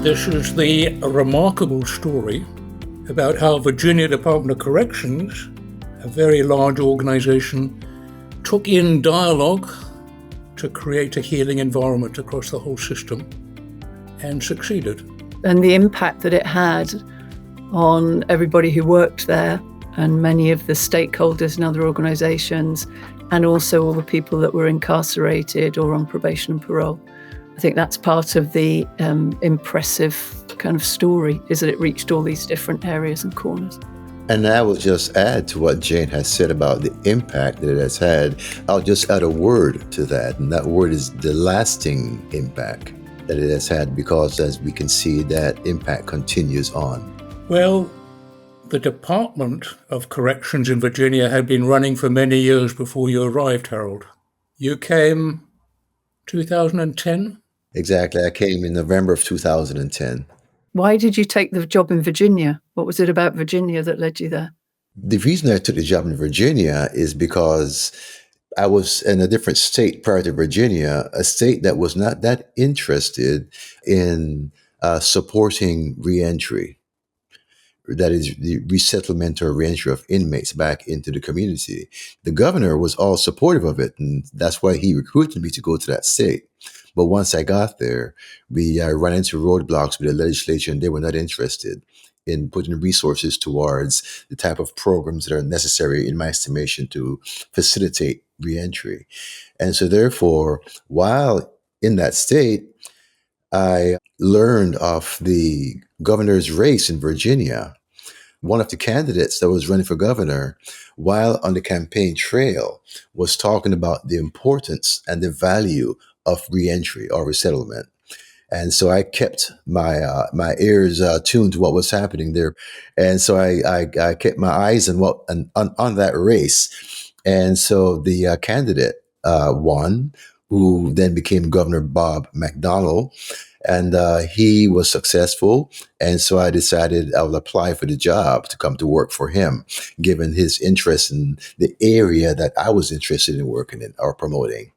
This is the remarkable story about how Virginia Department of Corrections, a very large organisation, took in dialogue to create a healing environment across the whole system and succeeded. And the impact that it had on everybody who worked there and many of the stakeholders in other organisations, and also all the people that were incarcerated or on probation and parole. I think that's part of the impressive kind of story, is that it reached all these different areas and corners. And I will just add to what Jane has said about the impact that it has had. I'll just add a word to that, and that word is the lasting impact that it has had, because as we can see, that impact continues on. Well, the Department of Corrections in Virginia had been running for many years before you arrived, Harold. You came 2010? Exactly. I came in November of 2010. Why did you take the job in Virginia? What was it about Virginia that led you there? The reason I took the job in Virginia is because I was in a different state prior to Virginia, a state that was not that interested in supporting reentry. That is the resettlement or reentry of inmates back into the community. The governor was all supportive of it, and that's why he recruited me to go to that state. But once I got there, we ran into roadblocks with the legislature, and they were not interested in putting resources towards the type of programs that are necessary, in my estimation, to facilitate reentry. And so therefore, while in that state, I learned of the governor's race in Virginia. One of the candidates that was running for governor, while on the campaign trail, was talking about the importance and the value of reentry or resettlement. And so I kept my ears tuned to what was happening there. And so I kept my eyes on that race. And so the candidate won, who then became Governor Bob McDonnell. And he was successful. And so I decided I would apply for the job to come to work for him, given his interest in the area that I was interested in working in or promoting.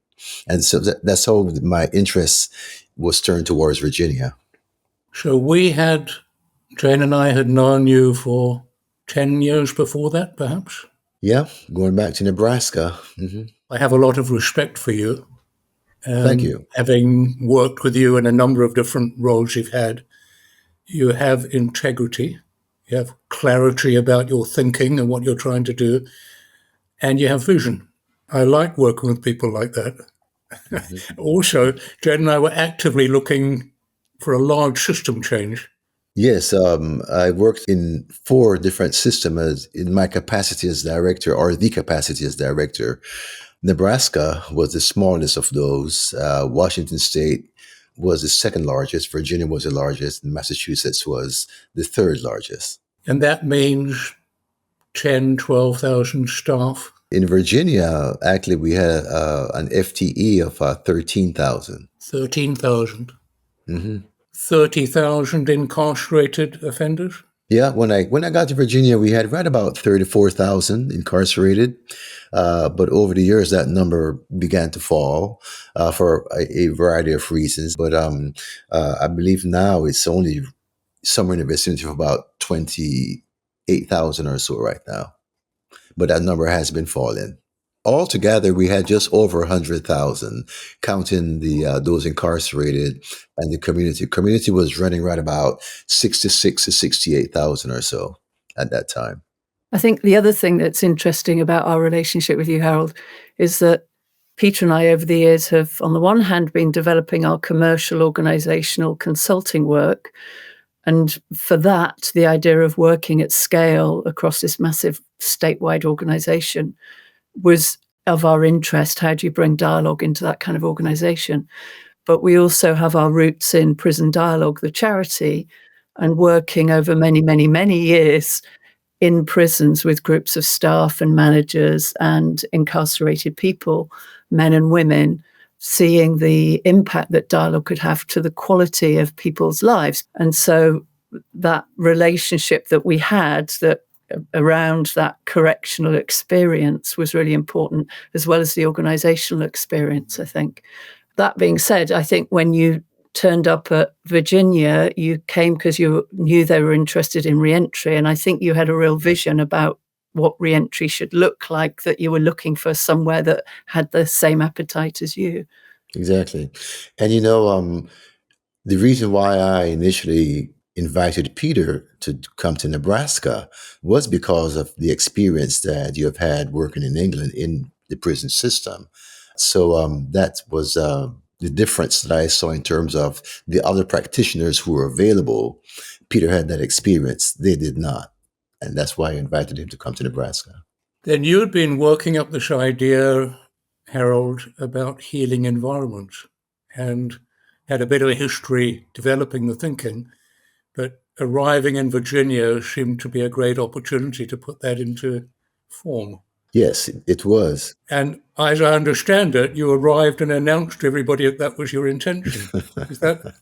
And so that's how my interest was turned towards Virginia. So Jane and I had known you for 10 years before that, perhaps? Yeah, going back to Nebraska. Mm-hmm. I have a lot of respect for you. Thank you. Having worked with you in a number of different roles you've had, you have integrity, you have clarity about your thinking and what you're trying to do, and you have vision. I like working with people like that. Mm-hmm. Also, Jen and I were actively looking for a large system change. Yes, I worked in 4 different systems in my capacity as director, or the capacity as director. Nebraska was the smallest of those. Washington State was the second largest. Virginia was the largest. And Massachusetts was the third largest. And that means 10, 12,000 staff. In Virginia, actually, we had an FTE of 13,000. 13,000. Mm-hmm. 30,000 incarcerated offenders? Yeah, when I got to Virginia, we had right about 34,000 incarcerated. But over the years, that number began to fall for a variety of reasons. But I believe now it's only somewhere in the vicinity of about 28,000 or so right now. But that number has been falling. Altogether, we had just over 100,000, counting those incarcerated and the community. Community was running right about 66 to 68,000 or so at that time. I think the other thing that's interesting about our relationship with you, Harold, is that Peter and I over the years have, on the one hand, been developing our commercial organisational consulting work. And for that, the idea of working at scale across this massive statewide organisation was of our interest. How do you bring dialogue into that kind of organisation? But we also have our roots in Prison Dialogue, the charity, and working over many, many, many years in prisons with groups of staff and managers and incarcerated people, men and women, seeing the impact that dialogue could have to the quality of people's lives. And so that relationship that we had that around that correctional experience was really important, as well as the organisational experience, I think. That being said, I think when you turned up at Virginia, you came because you knew they were interested in re-entry. And I think you had a real vision about what re-entry should look like, that you were looking for somewhere that had the same appetite as you. Exactly. And the reason why I initially invited Peter to come to Nebraska was because of the experience that you have had working in England in the prison system. So that was the difference that I saw in terms of the other practitioners who were available. Peter had that experience. They did not. And that's why I invited him to come to Nebraska. Then you had been working up this idea, Harold, about healing environments and had a bit of a history developing the thinking, but arriving in Virginia seemed to be a great opportunity to put that into form. Yes, it was. And as I understand it, you arrived and announced to everybody that was your intention. Is that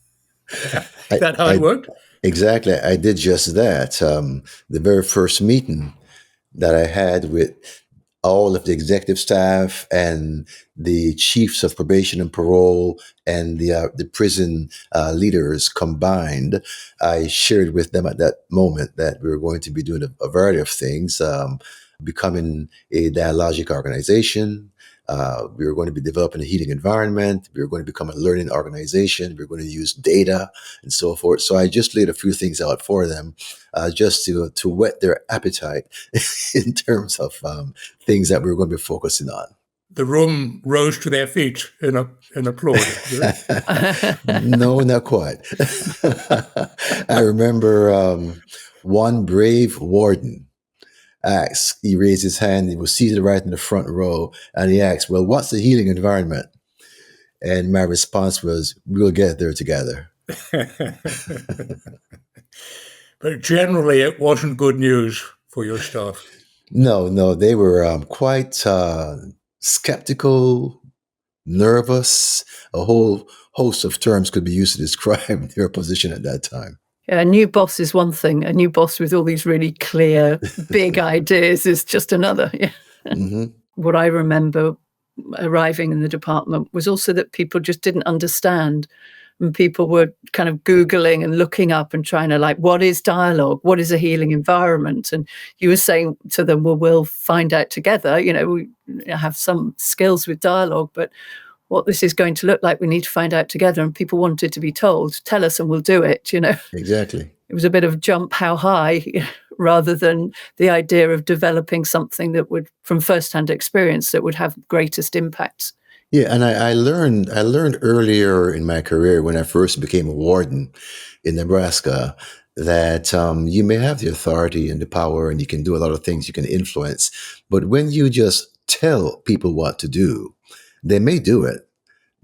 how it worked? Exactly. I did just that. The very first meeting that I had with all of the executive staff and the chiefs of probation and parole and the prison leaders combined, I shared with them at that moment that we were going to be doing a variety of things, becoming a dialogic organization. We were going to be developing a healing environment. We were going to become a learning organization. We were going to use data and so forth. So I just laid a few things out for them, just to whet their appetite in terms of things that we were going to be focusing on. The room rose to their feet and applauded. No, not quite. I remember one brave warden asked, he raised his hand, he was seated right in the front row, and he asked, well, what's the healing environment? And my response was, we'll get there together. But generally, it wasn't good news for your staff. No, they were quite skeptical, nervous. A whole host of terms could be used to describe their position at that time. Yeah, a new boss is one thing. A new boss with all these really clear, big ideas is just another. Yeah. Mm-hmm. What I remember arriving in the department was also that people just didn't understand. And people were kind of Googling and looking up and trying to what is dialogue? What is a healing environment? And you were saying to them, well, we'll find out together. We have some skills with dialogue, but what this is going to look like, we need to find out together. And people wanted to be told, tell us and we'll do it, Exactly. It was a bit of jump how high rather than the idea of developing something that would, from firsthand experience, that would have greatest impacts. Yeah, and I learned earlier in my career when I first became a warden in Nebraska that you may have the authority and the power and you can do a lot of things, you can influence. But when you just tell people what to do, they may do it,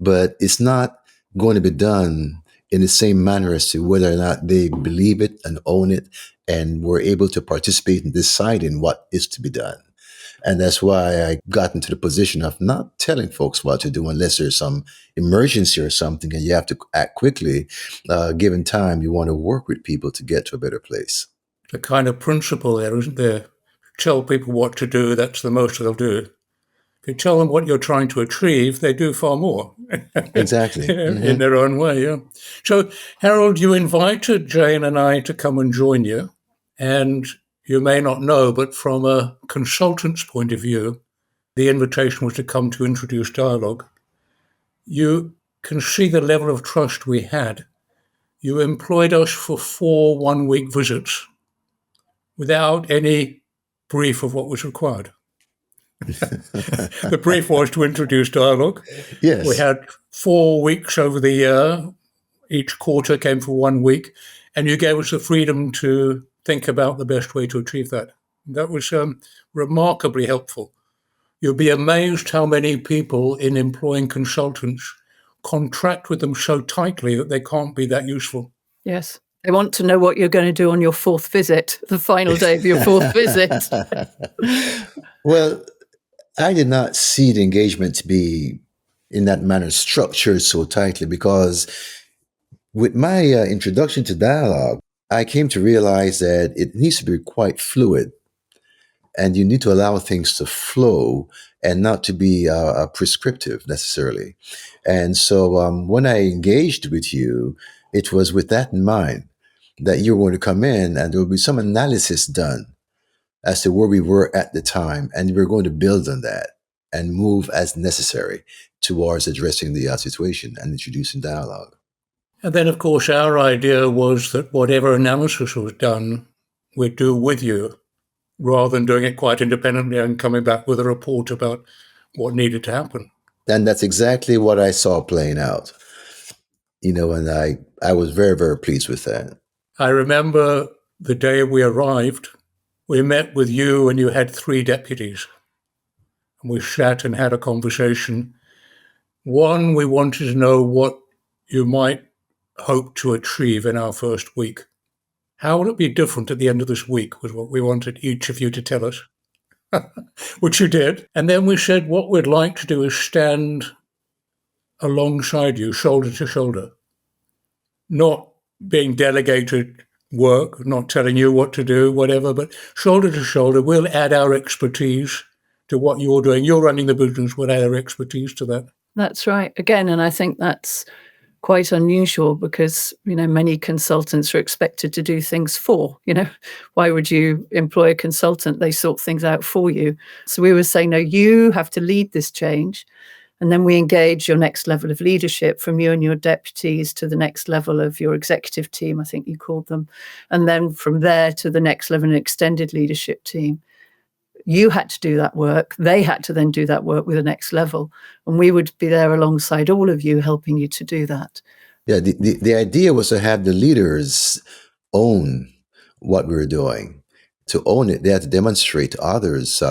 but it's not going to be done in the same manner as to whether or not they believe it and own it and were able to participate in deciding what is to be done. And that's why I got into the position of not telling folks what to do unless there's some emergency or something and you have to act quickly. Given time, you want to work with people to get to a better place. The kind of principle there, isn't there? Tell people what to do, that's the most they'll do. If you tell them what you're trying to achieve, they do far more. Exactly. Mm-hmm. In their own way, yeah. So, Harold, you invited Jane and I to come and join you. And you may not know, but from a consultant's point of view, the invitation was to come to introduce dialogue. You can see the level of trust we had. You employed us for 4 one-week visits without any brief of what was required. The brief was to introduce dialogue. Yes. We had 4 weeks over the year. Each quarter came for 1 week. And you gave us the freedom to think about the best way to achieve that. That was remarkably helpful. You'll be amazed how many people in employing consultants contract with them so tightly that they can't be that useful. Yes. They want to know what you're going to do on your 4th visit, the final day of your 4th visit. Well, I did not see the engagement to be in that manner structured so tightly because with my introduction to dialogue, I came to realize that it needs to be quite fluid. And you need to allow things to flow and not to be prescriptive necessarily. And so when I engaged with you, it was with that in mind that you were going to come in and there would be some analysis done as to where we were at the time. And we're going to build on that and move as necessary towards addressing the situation and introducing dialogue. And then, of course, our idea was that whatever analysis was done, we'd do with you, rather than doing it quite independently and coming back with a report about what needed to happen. And that's exactly what I saw playing out. And I was very, very pleased with that. I remember the day we arrived, we met with you and you had 3 deputies. And we sat and had a conversation. One, we wanted to know what you might hope to achieve in our first week. How will it be different at the end of this week was what we wanted each of you to tell us, which you did. And then we said what we'd like to do is stand alongside you, shoulder to shoulder, not being delegated work, not telling you what to do, whatever, but shoulder to shoulder, we'll add our expertise to what you're doing. You're running the business, we'll add our expertise to that. That's right. Again, and I think that's quite unusual because, many consultants are expected to do things for, why would you employ a consultant? They sort things out for you. So we were saying, no, you have to lead this change. And then we engage your next level of leadership from you and your deputies to the next level of your executive team, I think you called them. And then from there to the next level, an extended leadership team. You had to do that work. They had to then do that work with the next level. And we would be there alongside all of you, helping you to do that. Yeah, the idea was to have the leaders own what we were doing. To own it, they had to demonstrate to others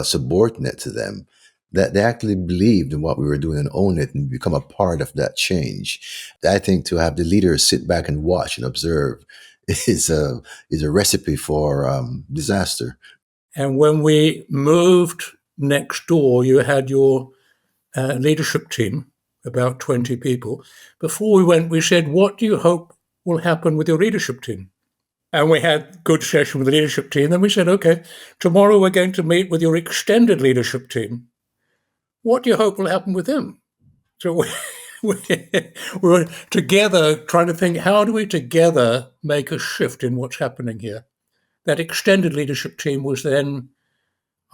subordinate to them that they actually believed in what we were doing and own it and become a part of that change. I think to have the leaders sit back and watch and observe is a recipe for disaster. And when we moved next door, you had your leadership team, about 20 people. Before we went, we said, what do you hope will happen with your leadership team? And we had a good session with the leadership team. Then we said, okay, tomorrow we're going to meet with your extended leadership team. What do you hope will happen with them? So we were together trying to think, how do we together make a shift in what's happening here? That extended leadership team was then,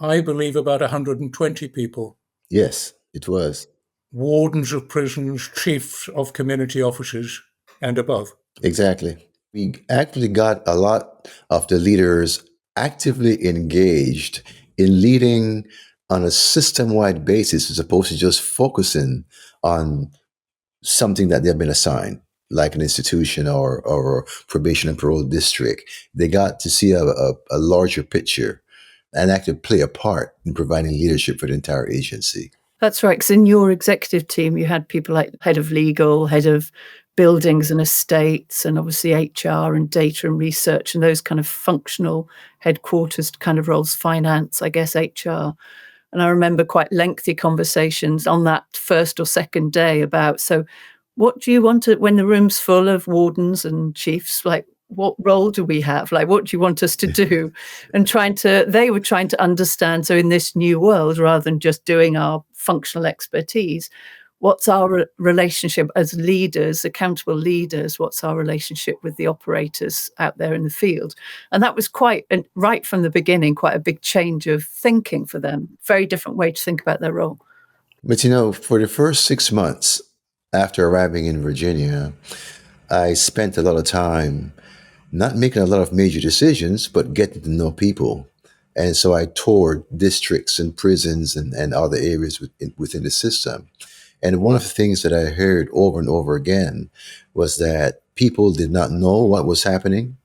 I believe, about 120 people. Yes, it was. Wardens of prisons, chiefs of community officers, and above. Exactly. We actually got a lot of the leaders actively engaged in leading on a system-wide basis as opposed to just focusing on something that they've been assigned, like an institution or probation and parole district. They got to see a larger picture and actually play a part in providing leadership for the entire agency. That's right, because in your executive team, you had people like head of legal, head of buildings and estates, and obviously HR and data and research and those kind of functional headquarters kind of roles, finance, I guess, HR. And I remember quite lengthy conversations on that first or second day about, so what do you want to, when the room's full of wardens and chiefs, like, what role do we have? Like, what do you want us to do? And they were trying to understand, so in this new world, rather than just doing our functional expertise, what's our relationship as leaders, accountable leaders? What's our relationship with the operators out there in the field? And that was right from the beginning, quite a big change of thinking for them. Very different way to think about their role. But for the first 6 months after arriving in Virginia, I spent a lot of time not making a lot of major decisions, but getting to know people. And so I toured districts and prisons and other areas within the system. And one of the things that I heard over and over again was that people did not know what was happening.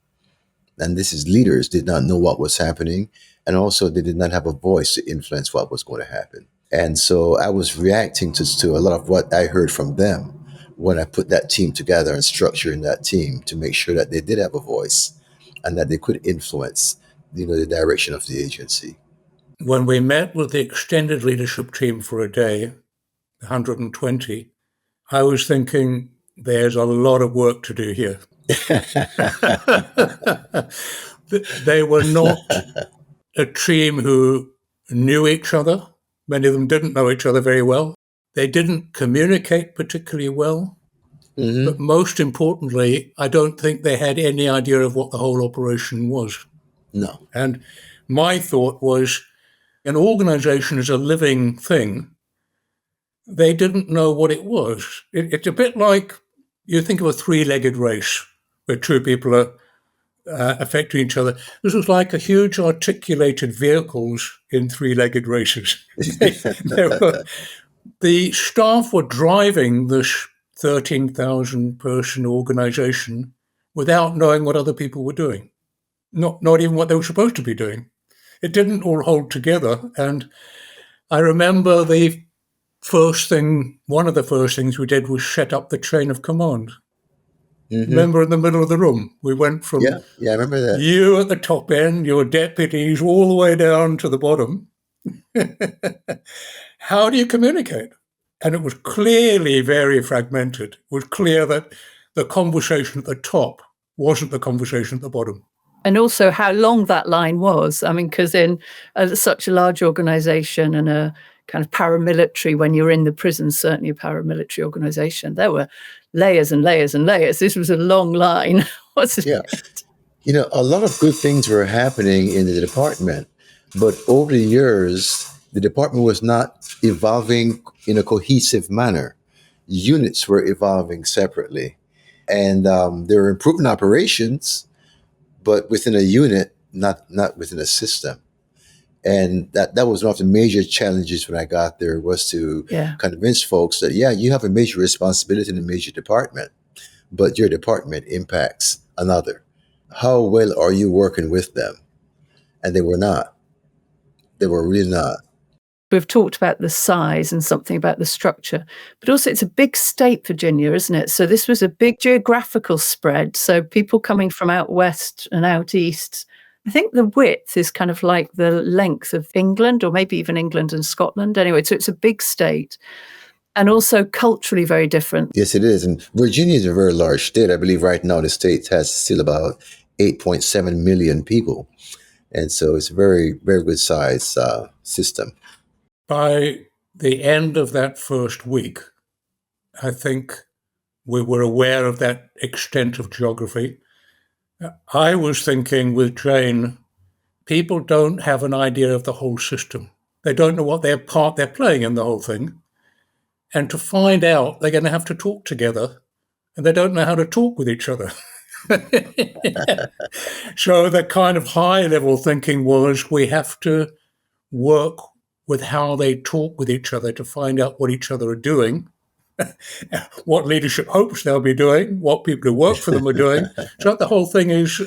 And leaders did not know what was happening. And also they did not have a voice to influence what was going to happen. And so I was reacting to a lot of what I heard from them when I put that team together and structuring that team to make sure that they did have a voice and that they could influence, the direction of the agency. When we met with the extended leadership team for a day, 120, I was thinking, there's a lot of work to do here. They were not a team who knew each other. Many of them didn't know each other very well. They didn't communicate particularly well. But most importantly, I don't think they had any idea of what the whole operation was. No. And my thought was, an organization is a living thing. They didn't know what it was. It's a bit like you think of a three-legged race where two people are affecting each other. This was like a huge articulated vehicles in three-legged races. The staff were driving this 13,000 person organization without knowing what other people were doing, not even what they were supposed to be doing. It didn't all hold together. And I remember one of the first things we did was set up the chain of command. Remember, in the middle of the room, we went from Yeah, I remember that. you at the top end, your deputies, all the way down to the bottom. How do you communicate? And it was clearly very fragmented. It was clear that the conversation at the top wasn't the conversation at the bottom. And also how long that line was. I mean, because in such a large organisation and a kind of paramilitary, when you're in the prison, certainly a paramilitary organisation, there were layers and layers and layers. This was a long line, wasn't it? You know, a lot of good things were happening in the department, but over the years, the department was not evolving in a cohesive manner. Units were evolving separately, and there were improving operations, but within a unit, not within a system. And that was one of the major challenges when I got there, was to convince folks that, you have a major responsibility in a major department, but your department impacts another. How well are you working with them? And they were not. They were really not. We've talked about the size and something about the structure, but also it's a big state, Virginia, isn't it? So this was a big geographical spread. So people coming from out west and out east, I think the width is kind of like the length of England, or maybe even England and Scotland. Anyway, so it's a big state. And also culturally very different. Yes, it is. And Virginia is a very large state. I believe right now the state has still about 8.7 million people. And so it's a very, very good size system. By the end of that first week, I think we were aware of that extent of geography. I was thinking with Jane, people don't have an idea of the whole system. They don't know what their part they're playing in the whole thing. And to find out, they're going to have to talk together, and they don't know how to talk with each other. So the kind of high-level thinking was, we have to work with how they talk with each other to find out what each other are doing, what leadership hopes they'll be doing, what people who work for them are doing. So the whole thing is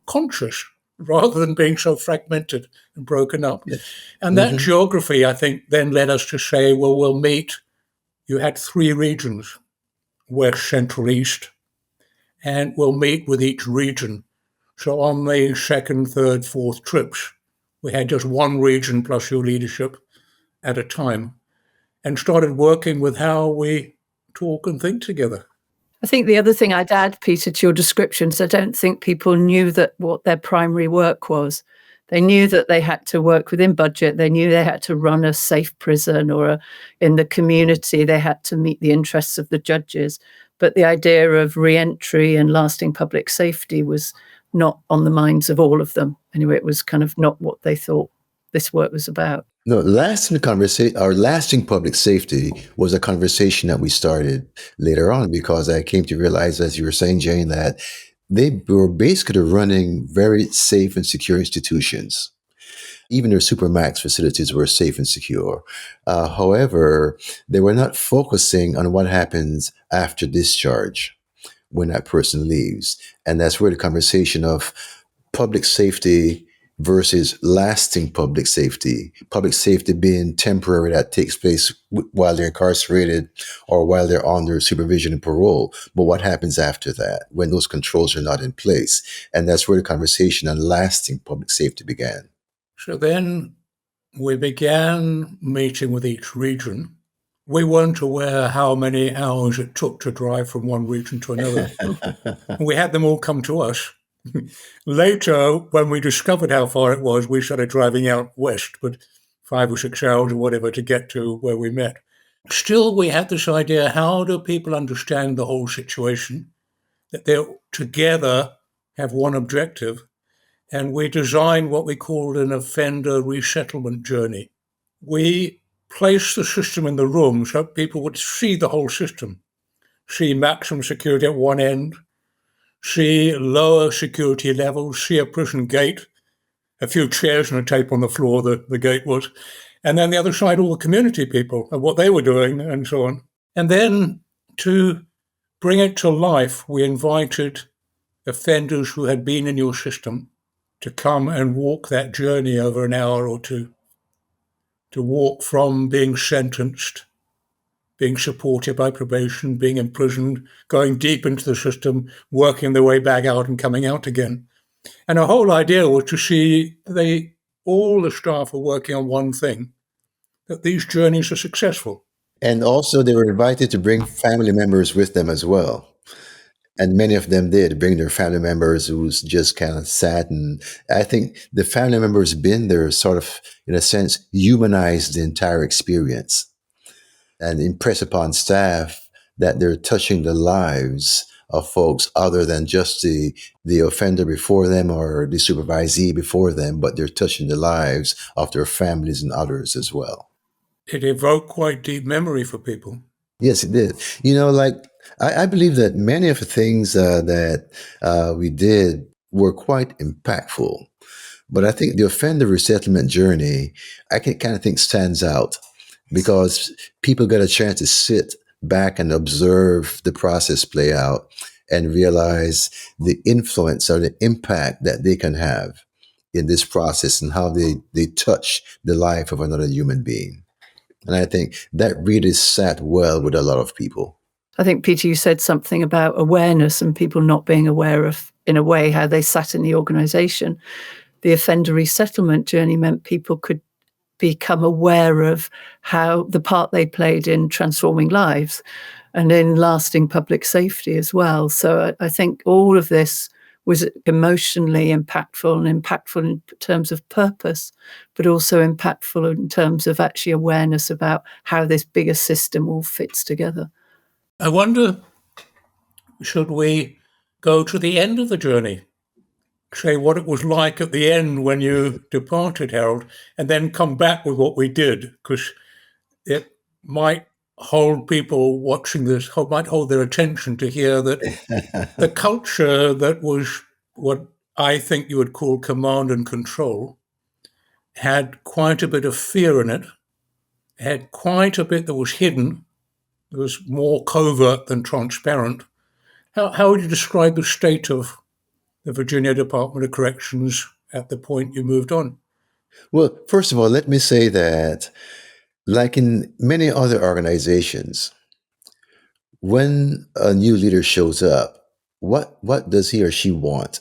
conscious rather than being so fragmented and broken up. And that geography, I think, then led us to say, well, we'll meet. You had 3 regions, West, Central, East, and we'll meet with each region. So on the second, third, fourth trips, we had just one region plus your leadership at a time, and started working with how we talk and think together. I think the other thing I'd add, Peter, to your description is I don't think people knew that what their primary work was. They knew that they had to work within budget. They knew they had to run a safe prison, or in the community, they had to meet the interests of the judges. But the idea of re-entry and lasting public safety was not on the minds of all of them. Anyway, it was kind of not what they thought this work was about. No, lasting public safety was a conversation that we started later on, because I came to realize, as you were saying, Jane, that they were basically running very safe and secure institutions. Even their supermax facilities were safe and secure. However, they were not focusing on what happens after discharge, when that person leaves. And that's where the conversation of public safety versus lasting public safety being temporary, that takes place while they're incarcerated or while they're under supervision and parole. But what happens after that, when those controls are not in place? And that's where the conversation on lasting public safety began. So then we began meeting with each region. We weren't aware how many hours it took to drive from one region to another. We had them all come to us, Later, when we discovered how far it was, we started driving out west, but 5 or 6 hours or whatever to get to where we met. Still, we had this idea, how do people understand the whole situation? That they're together have one objective. And we designed what we called an offender resettlement journey. We placed the system in the room so people would see the whole system, see maximum security at one end, see lower security levels, see a prison gate, a few chairs and a tape on the floor, the gate was, and then the other side, all the community people and what they were doing and so on. And then to bring it to life, we invited offenders who had been in your system to come and walk that journey over an hour or two, to walk from being sentenced, being supported by probation, being imprisoned, going deep into the system, working their way back out and coming out again. And the whole idea was to see all the staff are working on one thing, that these journeys are successful. And also, they were invited to bring family members with them as well. And many of them did bring their family members who's just kind of sat. And I think the family members been there sort of, in a sense, humanized the entire experience and impress upon staff that they're touching the lives of folks other than just the offender before them or the supervisee before them, but they're touching the lives of their families and others as well. It evoked quite deep memory for people. Yes, it did. Like I believe that many of the things that we did were quite impactful. But I think the offender resettlement journey, I can kind of think stands out because people got a chance to sit back and observe the process play out and realize the influence or the impact that they can have in this process and how they touch the life of another human being. And I think that really sat well with a lot of people. I think, Peter, you said something about awareness and people not being aware of, in a way, how they sat in the organisation. The offender resettlement journey meant people could become aware of how the part they played in transforming lives and in lasting public safety as well. So I think all of this was emotionally impactful and impactful in terms of purpose, but also impactful in terms of actually awareness about how this bigger system all fits together. I wonder, should we go to the end of the journey, say what it was like at the end when you departed, Harold, and then come back with what we did, because it might hold people watching this, might hold their attention to hear that the culture that was what I think you would call command and control had quite a bit of fear in it, had quite a bit that was hidden. It was more covert than transparent. How would you describe the state of the Virginia Department of Corrections at the point you moved on? Well, first of all, let me say that, like in many other organizations, when a new leader shows up, what does he or she want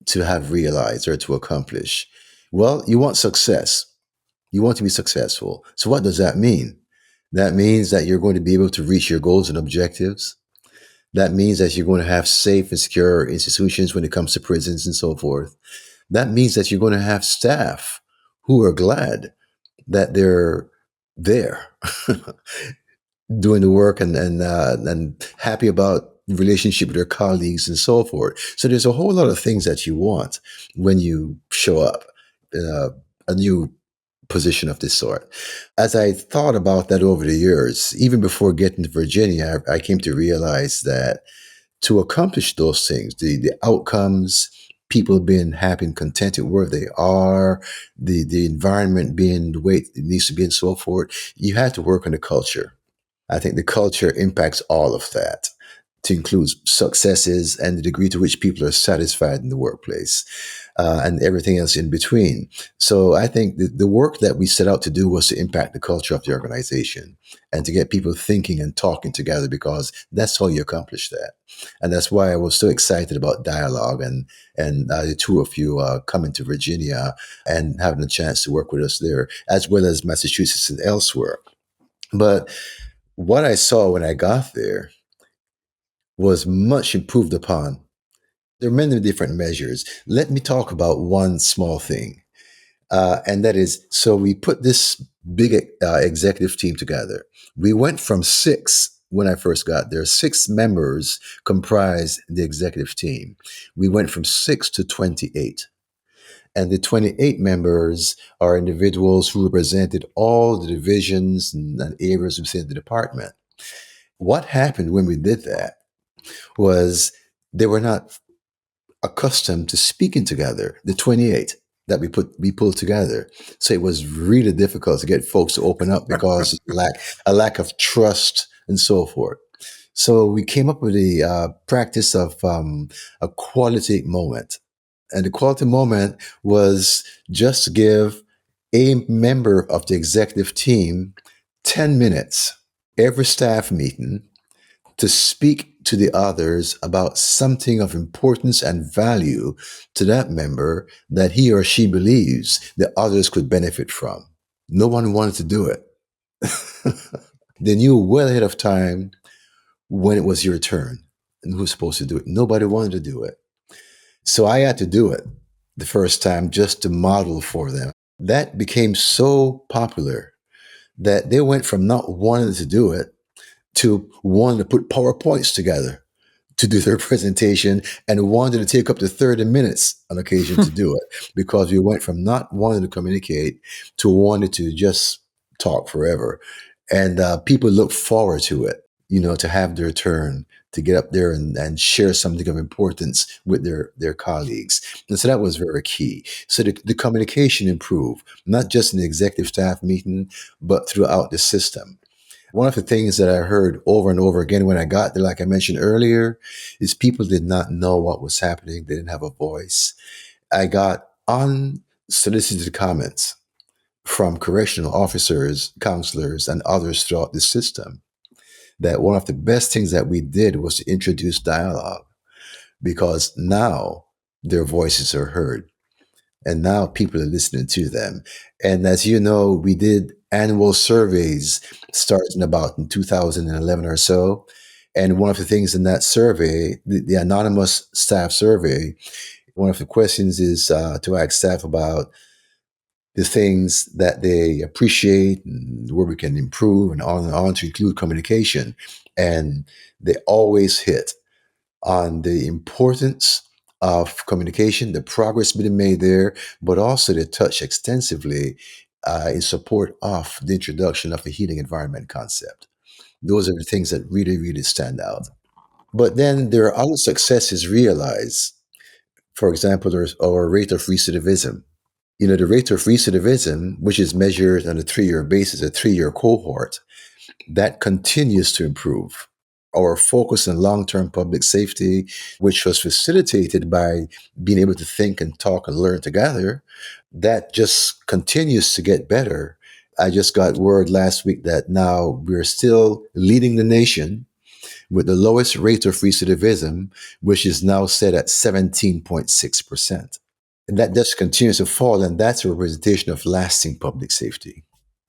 to have realized or to accomplish? Well, you want success. You want to be successful. So what does that mean? That means that you're going to be able to reach your goals and objectives. That means that you're going to have safe and secure institutions when it comes to prisons and so forth. That means that you're going to have staff who are glad that they're there doing the work and happy about the relationship with their colleagues and so forth. So there's a whole lot of things that you want when you show up in a new position of this sort. As I thought about that over the years, even before getting to Virginia, I came to realize that to accomplish those things, the outcomes, people being happy and contented where they are, the environment being the way it needs to be and so forth, you had to work on the culture. I think the culture impacts all of that, to include successes and the degree to which people are satisfied in the workplace, and everything else in between. So I think the work that we set out to do was to impact the culture of the organization and to get people thinking and talking together, because that's how you accomplish that. And that's why I was so excited about dialogue and the two of you coming to Virginia and having a chance to work with us there, as well as Massachusetts and elsewhere. But what I saw when I got there was much improved upon There are many different measures. Let me talk about one small thing. And that is, so we put this big executive team together. We went from 6 when I first got there. 6 members comprised the executive team. We went from 6 to 28. And the 28 members are individuals who represented all the divisions and areas within the department. What happened when we did that was they were not accustomed to speaking together, the 28 that we pulled together. So it was really difficult to get folks to open up because a lack of trust and so forth. So we came up with the practice of a quality moment. And the quality moment was just to give a member of the executive team 10 minutes every staff meeting to speak to the others about something of importance and value to that member that he or she believes the others could benefit from. No one wanted to do it. They knew well ahead of time when it was your turn and who was supposed to do it. Nobody wanted to do it. So I had to do it the first time just to model for them. That became so popular that they went from not wanting to do it to wanting to put PowerPoints together to do their presentation and wanted to take up to 30 minutes on occasion to do it because we went from not wanting to communicate to wanting to just talk forever. And people look forward to it, to have their turn to get up there and share something of importance with their colleagues. And so that was very key. So the communication improved, not just in the executive staff meeting, but throughout the system. One of the things that I heard over and over again when I got there, like I mentioned earlier, is people did not know what was happening. They didn't have a voice. I got unsolicited comments from correctional officers, counselors, and others throughout the system that one of the best things that we did was to introduce dialogue because now their voices are heard. And now people are listening to them. And as you know, we did annual surveys starting about in 2011 or so. And one of the things in that survey, the anonymous staff survey, one of the questions is to ask staff about the things that they appreciate and where we can improve and on to include communication. And they always hit on the importance of communication, the progress being made there, but also they touch extensively in support of the introduction of the healing environment concept. Those are the things that really, really stand out. But then there are other successes realized. For example, there's our rate of recidivism. The rate of recidivism, which is measured on a 3-year basis, a 3-year cohort, that continues to improve. Our focus on long-term public safety, which was facilitated by being able to think and talk and learn together, that just continues to get better. I just got word last week that now we're still leading the nation with the lowest rate of recidivism, which is now set at 17.6%. And that just continues to fall, and that's a representation of lasting public safety.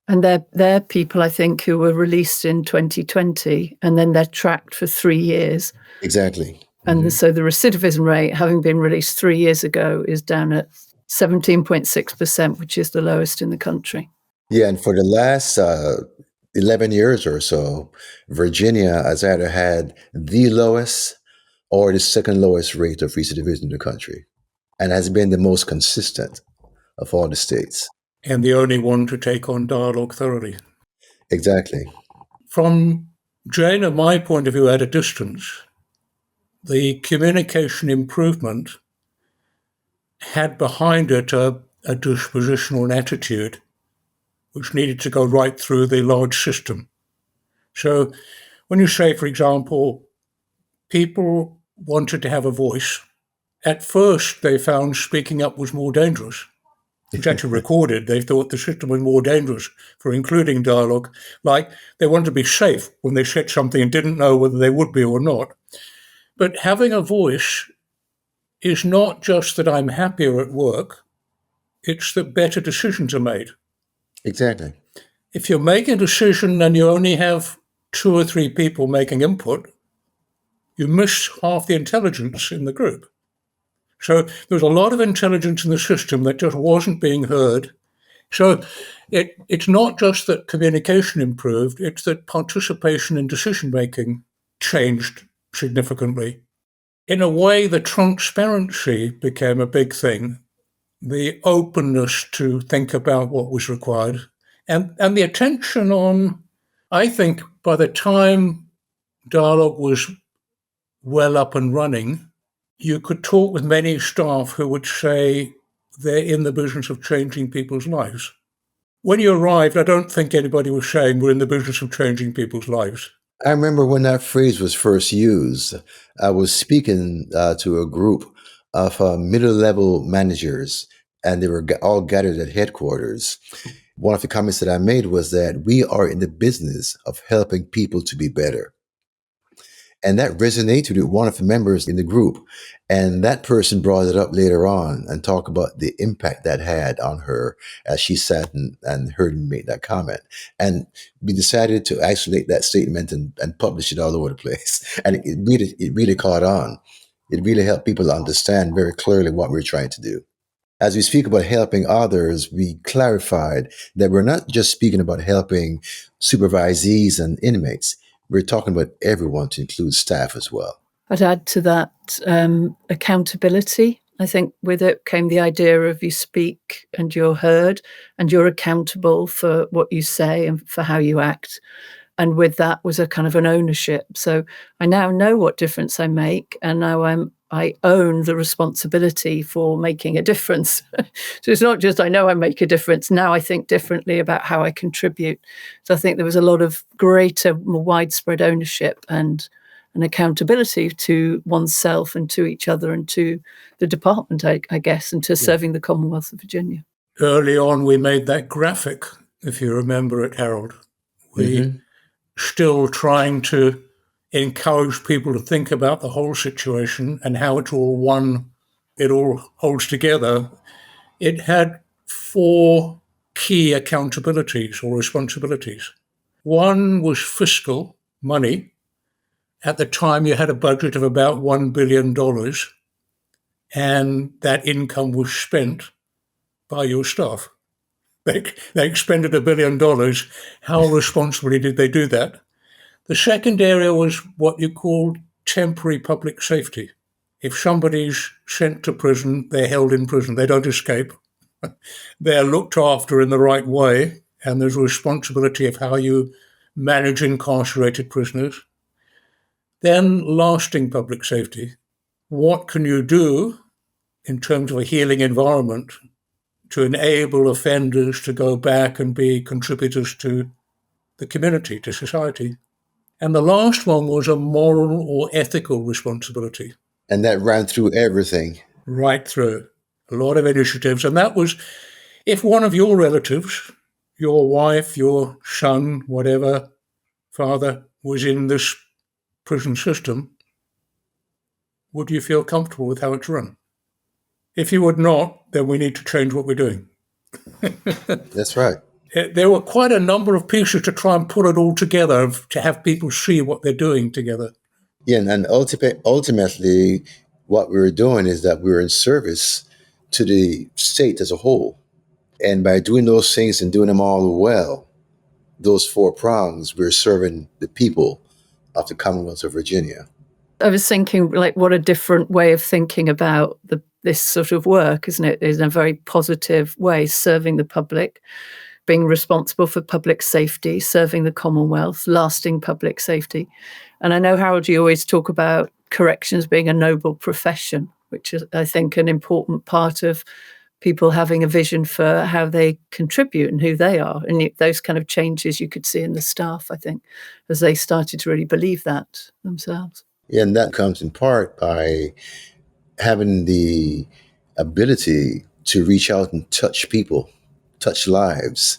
And they're people, I think, who were released in 2020, and then they're tracked for 3 years. Exactly. And so the recidivism rate, having been released 3 years ago, is down at 17.6%, which is the lowest in the country. Yeah, and for the last 11 years or so, Virginia has either had the lowest or the second lowest rate of recidivism in the country, and has been the most consistent of all the states. And the only one to take on dialogue thoroughly. Exactly. From Jane and my point of view at a distance, the communication improvement had behind it a dispositional attitude which needed to go right through the large system. So when you say, for example, people wanted to have a voice, at first they found speaking up was more dangerous. It's actually recorded. They thought the system was more dangerous for including dialogue. Like they wanted to be safe when they said something and didn't know whether they would be or not. But having a voice is not just that I'm happier at work, it's that better decisions are made. Exactly. If you're making a decision and you only have 2 or 3 people making input, you miss half the intelligence in the group. So there was a lot of intelligence in the system that just wasn't being heard. So it's not just that communication improved, it's that participation in decision-making changed significantly. In a way, the transparency became a big thing, the openness to think about what was required, and the attention on, I think, by the time dialogue was well up and running, you could talk with many staff who would say they're in the business of changing people's lives. When you arrived, I don't think anybody was saying we're in the business of changing people's lives. I remember when that phrase was first used. I was speaking to a group of middle-level managers, and they were all gathered at headquarters. One of the comments that I made was that we are in the business of helping people to be better. And that resonated with one of the members in the group. And that person brought it up later on and talked about the impact that had on her as she sat and heard me make that comment. And we decided to isolate that statement and publish it all over the place. And it really caught on. It really helped people understand very clearly what we're trying to do. As we speak about helping others, we clarified that we're not just speaking about helping supervisees and inmates. We're talking about everyone to include staff as well. I'd add to that accountability. I think with it came the idea of you speak and you're heard and you're accountable for what you say and for how you act. And with that was a kind of an ownership. So I now know what difference I make, and now I own the responsibility for making a difference. So it's not just I know I make a difference. Now I think differently about how I contribute. So I think there was a lot of greater, more widespread ownership and accountability to oneself and to each other and to the department, I guess, and to serving the Commonwealth of Virginia. Early on, we made that graphic, if you remember it, Harold. We still trying to encourage people to think about the whole situation and how it's all one, it all holds together. It had 4 key accountabilities or responsibilities. One was fiscal, money. At the time, you had a budget of about $1 billion, and that income was spent by your staff. They expended $1 billion. How responsibly did they do that? The second area was what you called temporary public safety. If somebody's sent to prison, they're held in prison. They don't escape. They're looked after in the right way, and there's a responsibility of how you manage incarcerated prisoners. Then lasting public safety. What can you do in terms of a healing environment to enable offenders to go back and be contributors to the community, to society? And the last one was a moral or ethical responsibility. And that ran through everything. Right through. A lot of initiatives. And that was, if one of your relatives, your wife, your son, whatever, father, was in this prison system, would you feel comfortable with how it's run? If you would not, then we need to change what we're doing. That's right. There were quite a number of pieces to try and put it all together, to have people see what they're doing together. Yeah, and ultimately, what we were doing is that we were in service to the state as a whole. And by doing those things and doing them all well, those 4 prongs, we're serving the people of the Commonwealth of Virginia. I was thinking, like, what a different way of thinking about this sort of work, isn't it? In a very positive way, serving the public, being responsible for public safety, serving the Commonwealth, lasting public safety. And I know, Harold, you always talk about corrections being a noble profession, which is, I think, an important part of people having a vision for how they contribute and who they are. And those kind of changes you could see in the staff, I think, as they started to really believe that themselves. Yeah, and that comes in part by having the ability to reach out and touch people, touch lives,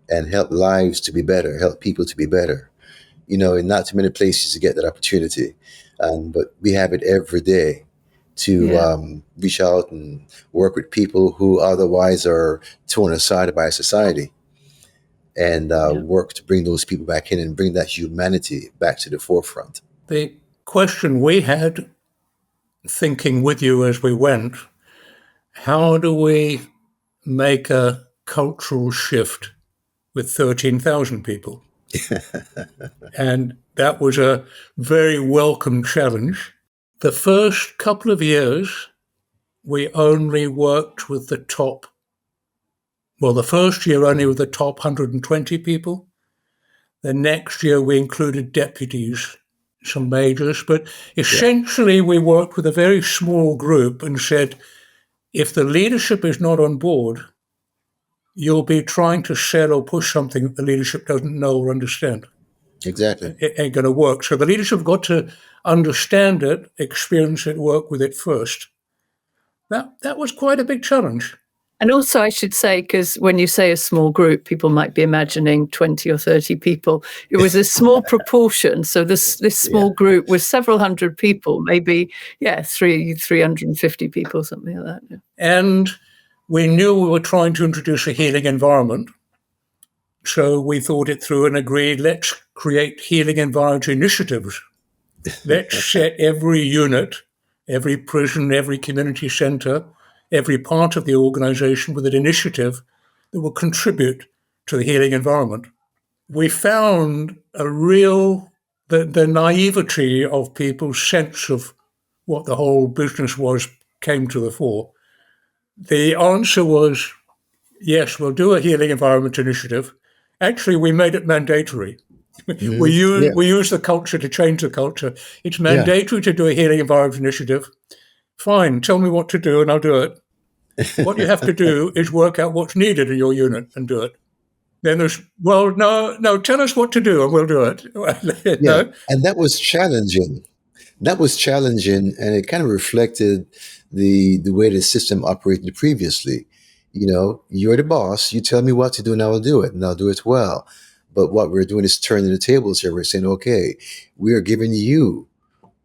and help lives to be better, help people to be better. You know, in not too many places you get that opportunity, but we have it every day to reach out and work with people who otherwise are torn aside by society, and work to bring those people back in and bring that humanity back to the forefront. The question we had thinking with you as we went, how do we make a cultural shift with 13,000 people? And that was a very welcome challenge. The first couple of years, we only worked with the top, well, the first year only with the top 120 people. The next year we included deputies, some majors, but essentially we worked with a very small group and said, if the leadership is not on board, you'll be trying to sell or push something that the leadership doesn't know or understand. Exactly. It ain't going to work. So the leadership have got to understand it, experience it, work with it first. That was quite a big challenge. And also, I should say, because when you say a small group, people might be imagining 20 or 30 people. It was a small proportion. So this small group was several hundred people, maybe, 350 people, something like that. Yeah. And we knew we were trying to introduce a healing environment. So we thought it through and agreed, let's create healing environment initiatives. Let's set every unit, every prison, every community centre, every part of the organisation with an initiative that will contribute to the healing environment. We found a real, the naivety of people's sense of what the whole business was came to the fore. The answer was, yes, we'll do a healing environment initiative. Actually, we made it mandatory. We use the culture to change the culture. It's mandatory to do a healing environment initiative. Fine, tell me what to do and I'll do it. What you have to do is work out what's needed in your unit and do it. Then there's, no, tell us what to do and we'll do it. No. And that was challenging. That was challenging, and it kind of reflected the way the system operated previously. You know, you're the boss. You tell me what to do, and I will do it, and I'll do it well. But what we're doing is turning the tables here. We're saying, okay, we are giving you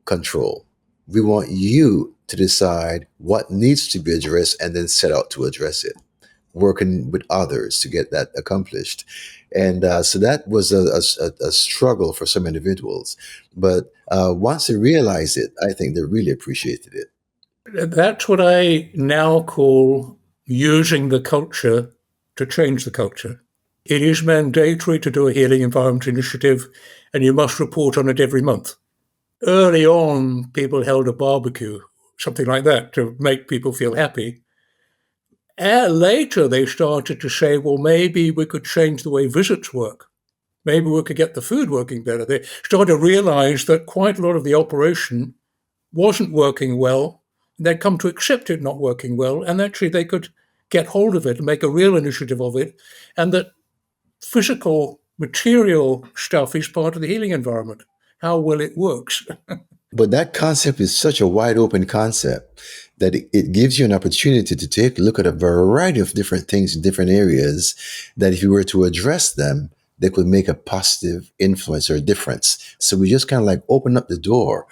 control. We want you to decide what needs to be addressed and then set out to address it, working with others to get that accomplished. And so that was a struggle for some individuals. But once they realized it, I think they really appreciated it. That's what I now call using the culture to change the culture. It is mandatory to do a healing environment initiative, and you must report on it every month. Early on, people held a barbecue, something like that, to make people feel happy. Later, they started to say, well, maybe we could change the way visits work. Maybe we could get the food working better. They started to realize that quite a lot of the operation wasn't working well. They'd come to accept it not working well, and actually they could get hold of it and make a real initiative of it, and that physical, material stuff is part of the healing environment, how well it works. But that concept is such a wide open concept that it gives you an opportunity to take a look at a variety of different things in different areas that if you were to address them, they could make a positive influence or difference. So we just kind of like open up the door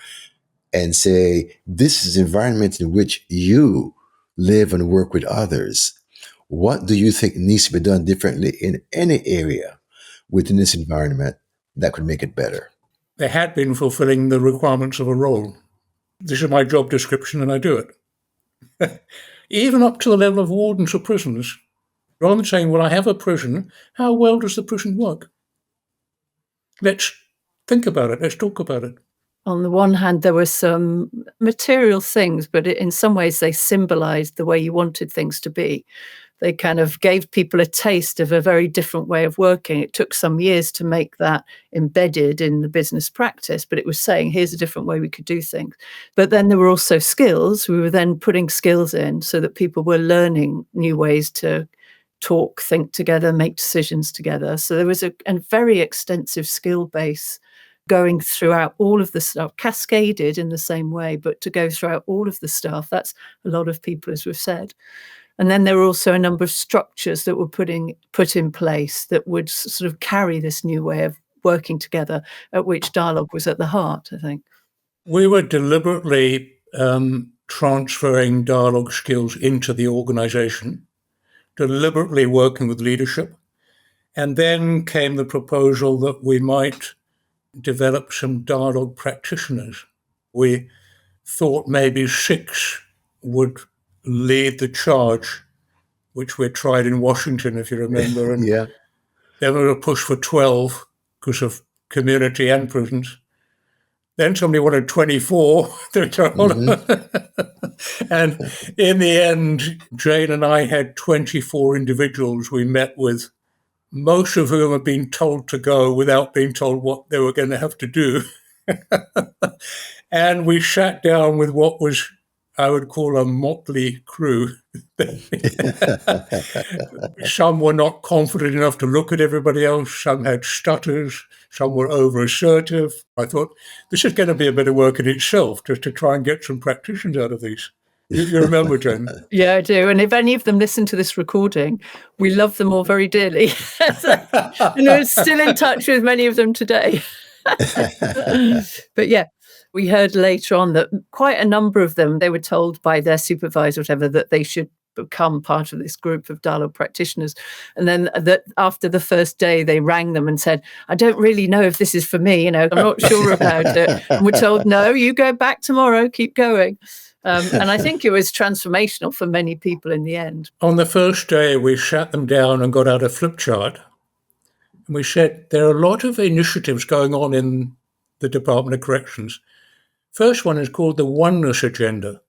and say, this is the environment in which you live and work with others. What do you think needs to be done differently in any area within this environment that could make it better? They had been fulfilling the requirements of a role. This is my job description and I do it. Even up to the level of wardens of prisons. Rather than saying, well, I have a prison, how well does the prison work? Let's think about it. Let's talk about it. On the one hand, there were some material things, but in some ways they symbolized the way you wanted things to be. They kind of gave people a taste of a very different way of working. It took some years to make that embedded in the business practice, but it was saying, here's a different way we could do things. But then there were also skills. We were then putting skills in so that people were learning new ways to talk, think together, make decisions together. So there was a very extensive skill base going throughout all of the stuff, cascaded in the same way, but to go throughout all of the stuff, that's a lot of people, as we've said. And then there were also a number of structures that were put in place that would sort of carry this new way of working together, at which dialogue was at the heart, I think. We were deliberately transferring dialogue skills into the organisation, deliberately working with leadership. And then came the proposal that we might develop some dialogue practitioners. We thought maybe 6 would lead the charge, which we tried in Washington, if you remember. And Yeah. then we were pushed for 12 because of community and prisons. Then somebody wanted 24. And in the end, Jane and I had 24 individuals we met with, most of whom had been told to go without being told what they were going to have to do. And we sat down with what was, I would call, a motley crew. Some were not confident enough to look at everybody else. Some had stutters. Some were over-assertive. I thought, this is going to be a bit of work in itself, just to try and get some practitioners out of these. You remember, Jen? Yeah, I do. And if any of them listen to this recording, we love them all very dearly. And we're still in touch with many of them today. But yeah, we heard later on that quite a number of them, they were told by their supervisor, whatever, that they should become part of this group of dialogue practitioners. And then that after the first day, they rang them and said, I don't really know if this is for me, I'm not sure about it. And we're told, no, you go back tomorrow, keep going. And I think it was transformational for many people in the end. On the first day, we sat them down and got out a flip chart. And we said, there are a lot of initiatives going on in the Department of Corrections. First one is called the Oneness Agenda.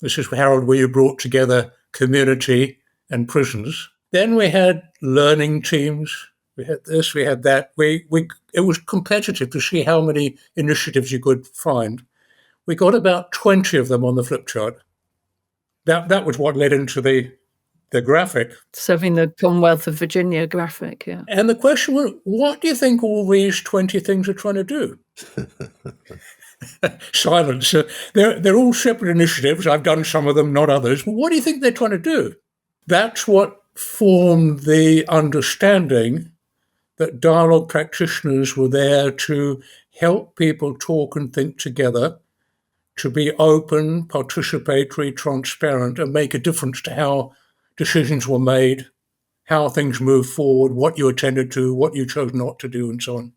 This is, Harold, where you brought together community and prisons. Then we had learning teams. We had this, we had that. It was competitive to see how many initiatives you could find. We got about 20 of them on the flip chart. That was what led into the graphic. Serving the Commonwealth of Virginia graphic, yeah. And the question was, what do you think all these 20 things are trying to do? Silence. They're all separate initiatives. I've done some of them, not others. But what do you think they're trying to do? That's what formed the understanding that dialogue practitioners were there to help people talk and think together, to be open, participatory, transparent, and make a difference to how decisions were made, how things moved forward, what you attended to, what you chose not to do, and so on.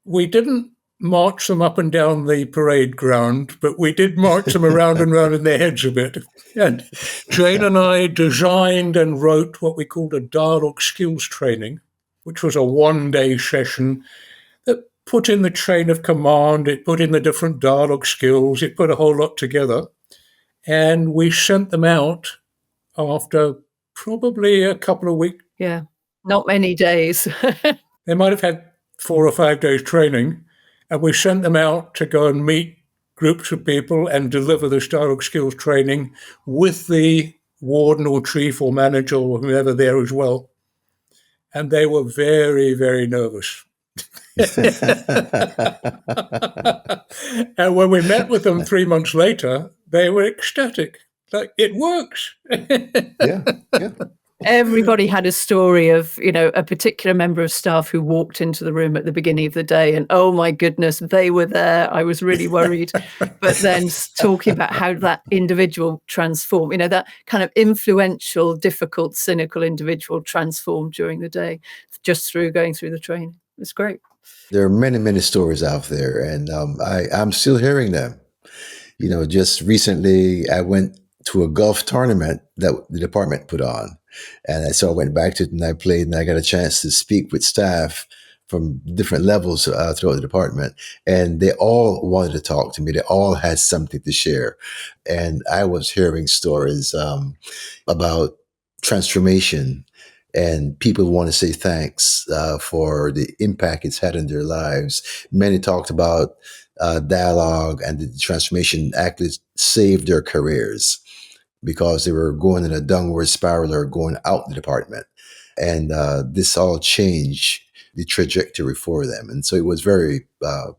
We didn't march them up and down the parade ground, but we did march them around and round in their heads a bit. And Jane and I designed and wrote what we called a dialogue skills training, which was a one-day session that put in the chain of command, it put in the different dialogue skills, it put a whole lot together. And we sent them out after probably a couple of weeks. Yeah, not many days. They might have had 4 or 5 days training, and we sent them out to go and meet groups of people and deliver this dialogue skills training with the warden or chief or manager or whoever there as well. And they were very, very nervous. And when we met with them 3 months later, they were ecstatic. Like, it works. Yeah. Everybody had a story of, a particular member of staff who walked into the room at the beginning of the day and, oh my goodness, they were there. I was really worried. But then talking about how that individual transformed, that kind of influential, difficult, cynical individual transformed during the day just through going through the training. It's great. There are many, many stories out there, and I'm still hearing them. Just recently I went to a golf tournament that the department put on. And so I went back to it and I played, and I got a chance to speak with staff from different levels throughout the department. And they all wanted to talk to me. They all had something to share. And I was hearing stories about transformation, and people want to say thanks for the impact it's had in their lives. Many talked about dialogue, and the transformation actually saved their careers, because they were going in a downward spiral or going out the department. And this all changed the trajectory for them. And so it was very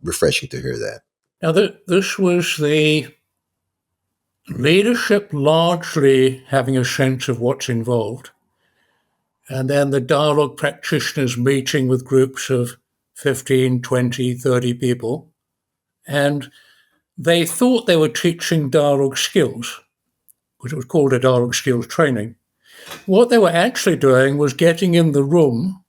refreshing to hear that. Now, this was the leadership largely having a sense of what's involved, and then the dialogue practitioners meeting with groups of 15, 20, 30 people. And they thought they were teaching dialogue skills, because it was called a dialogue skills training. What they were actually doing was getting in the room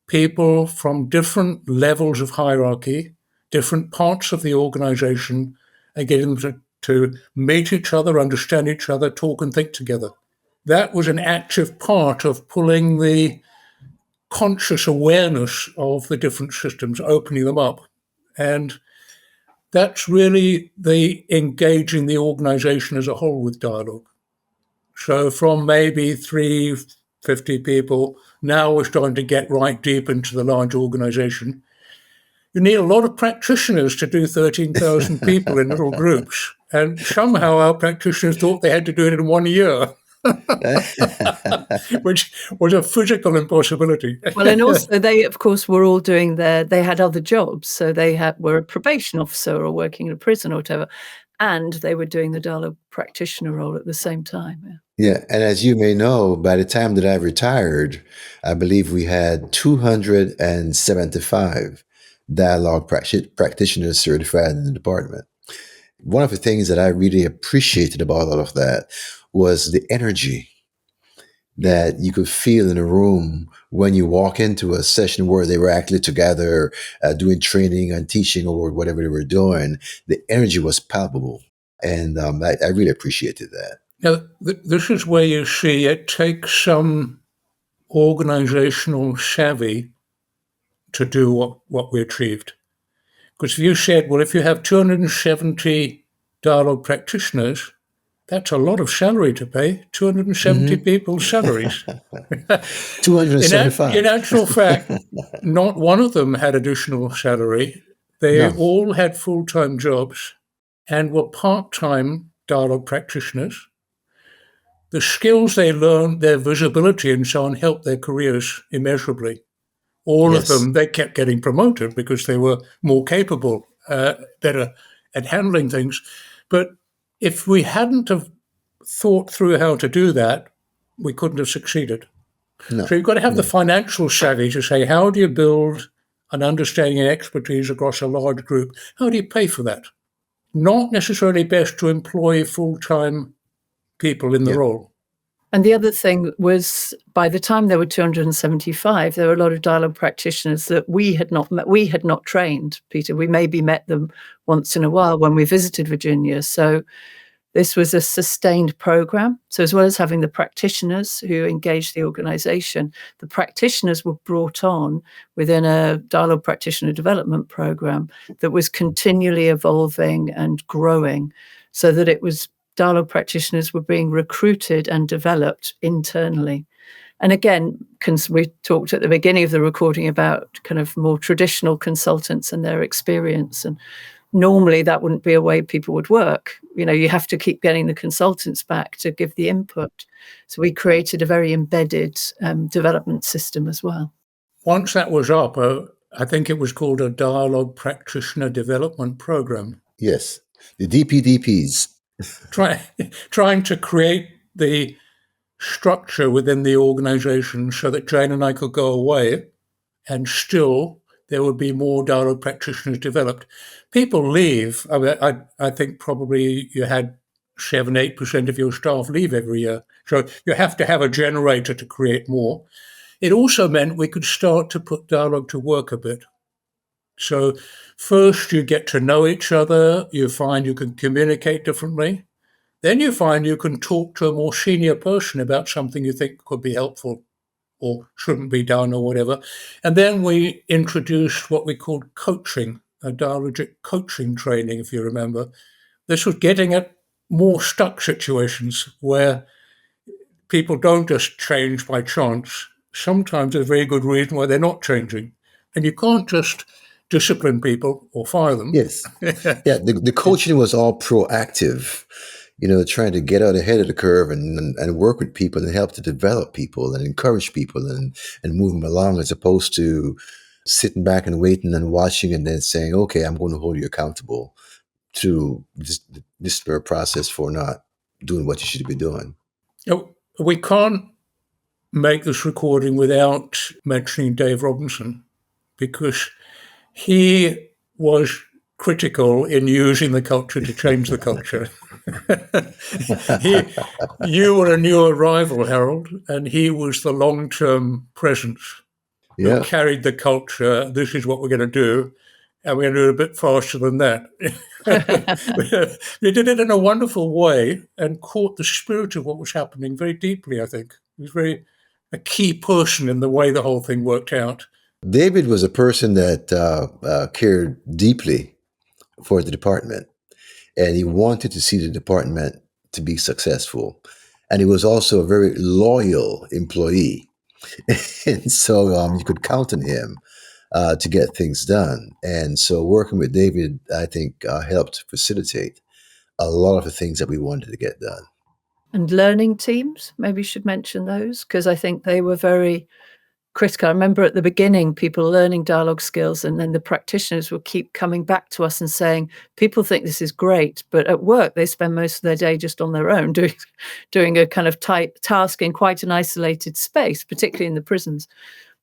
people from different levels of hierarchy, different parts of the organization, and getting them to meet each other, understand each other, talk and think together. That was an active part of pulling the conscious awareness of the different systems, opening them up. And that's really the engaging the organisation as a whole with dialogue. So from maybe 350 people, now we're starting to get right deep into the large organisation. You need a lot of practitioners to do 13,000 people in little groups. And somehow our practitioners thought they had to do it in 1 year, which was a physical impossibility. Well, and also they, of course, were all doing they had other jobs. So were a probation officer or working in a prison or whatever. And they were doing the dialogue practitioner role at the same time. Yeah. Yeah, and as you may know, by the time that I retired, I believe we had 275 dialogue practitioners certified in the department. One of the things that I really appreciated about all of that was the energy that you could feel in a room when you walk into a session where they were actually together doing training and teaching or whatever they were doing. The energy was palpable, and I really appreciated that. Now, this is where you see it takes some organisational savvy to do what we achieved. Because if you said, well, if you have 270 dialogue practitioners, that's a lot of salary to pay, 270 people's salaries. 275. In actual fact, not one of them had additional salary. They all had full-time jobs and were part-time dialogue practitioners. The skills they learned, their visibility and so on, helped their careers immeasurably. All of them, they kept getting promoted because they were more capable, better at handling things. But if we hadn't have thought through how to do that, we couldn't have succeeded. No. So you've got to have the financial savvy to say, how do you build an understanding and expertise across a large group? How do you pay for that? Not necessarily best to employ full-time people in the role. And the other thing was, by the time there were 275, there were a lot of dialogue practitioners that we had not trained, Peter. We maybe met them once in a while when we visited Virginia. So this was a sustained program. So as well as having the practitioners who engaged the organisation, the practitioners were brought on within a dialogue practitioner development program that was continually evolving and growing, so that it was dialogue practitioners were being recruited and developed internally. And again, we talked at the beginning of the recording about kind of more traditional consultants and their experience. And normally that wouldn't be a way people would work. You know, you have to keep getting the consultants back to give the input. So we created a very embedded development system as well. Once that was up, I think it was called a Dialogue Practitioner Development Program. Yes, the DPDPs. Trying to create the structure within the organisation so that Jane and I could go away and still there would be more dialogue practitioners developed. People leave. I mean, I think probably you had 7-8% of your staff leave every year. So you have to have a generator to create more. It also meant we could start to put dialogue to work a bit. So first you get to know each other, you find you can communicate differently. Then you find you can talk to a more senior person about something you think could be helpful or shouldn't be done or whatever. And then we introduced what we called coaching, a dialogic coaching training, if you remember. This was getting at more stuck situations where people don't just change by chance. Sometimes there's a very good reason why they're not changing. And you can't just discipline people or fire them. Yes. Yeah, the coaching was all proactive, you know, trying to get out ahead of the curve and work with people and help to develop people and encourage people and move them along, as opposed to sitting back and waiting and watching and then saying, okay, I'm going to hold you accountable to this process for not doing what you should be doing. Now, we can't make this recording without mentioning Dave Robinson, because he was critical in using the culture to change the culture. You were a new arrival, Harold, and he was the long-term presence who carried the culture. This is what we're going to do. and we're going to do it a bit faster than that. They did it in a wonderful way and caught the spirit of what was happening very deeply, I think. He was a key person in the way the whole thing worked out. David was a person that cared deeply for the department, and he wanted to see the department to be successful. And he was also a very loyal employee. And so you could count on him to get things done. And so working with David, I think, helped facilitate a lot of the things that we wanted to get done. And learning teams, maybe you should mention those, because I think they were very critical. I remember at the beginning, people learning dialogue skills, and then the practitioners would keep coming back to us and saying, people think this is great, but at work, they spend most of their day just on their own doing a kind of tight task in quite an isolated space, particularly in the prisons.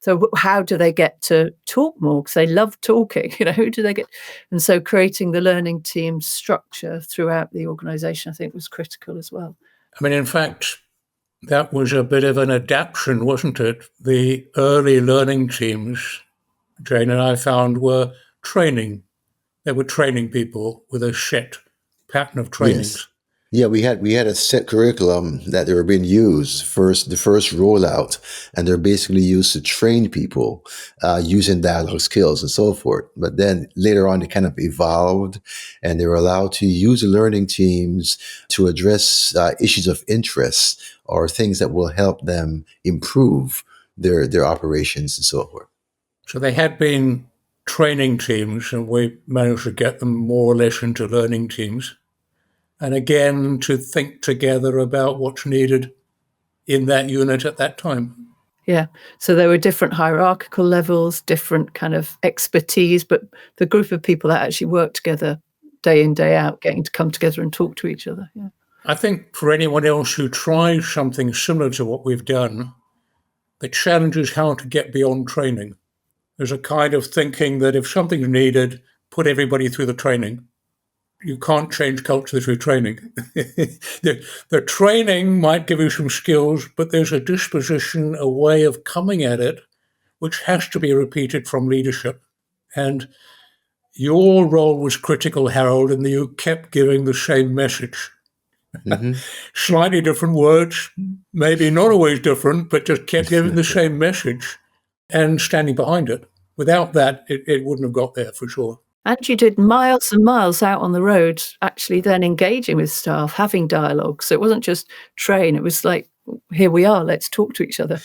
So how do they get to talk more? Because they love talking, who do they get? And so creating the learning team structure throughout the organisation, I think, was critical as well. I mean, in fact, that was a bit of an adaptation, wasn't it? The early learning teams, Jane and I found, were training. They were training people with a set pattern of trainings. Yes. Yeah, we had a set curriculum that they were being used the first rollout, and they're basically used to train people using dialogue skills and so forth. But then later on, they kind of evolved, and they were allowed to use the learning teams to address issues of interest or things that will help them improve their operations and so forth. So they had been training teams, and we managed to get them more or less into learning teams. And again, to think together about what's needed in that unit at that time. Yeah. So there were different hierarchical levels, different kind of expertise, but the group of people that actually worked together day in, day out, getting to come together and talk to each other. Yeah. I think for anyone else who tries something similar to what we've done, the challenge is how to get beyond training. There's a kind of thinking that if something's needed, put everybody through the training. You can't change culture through training. The training might give you some skills, but there's a disposition, a way of coming at it, which has to be repeated from leadership. And your role was critical, Harold, and you kept giving the same message. Mm-hmm. Slightly different words, maybe not always different, but just kept giving the same message and standing behind it. Without that, it wouldn't have got there for sure. And you did miles and miles out on the road, actually then engaging with staff, having dialogue. So it wasn't just train. It was like, here we are, let's talk to each other.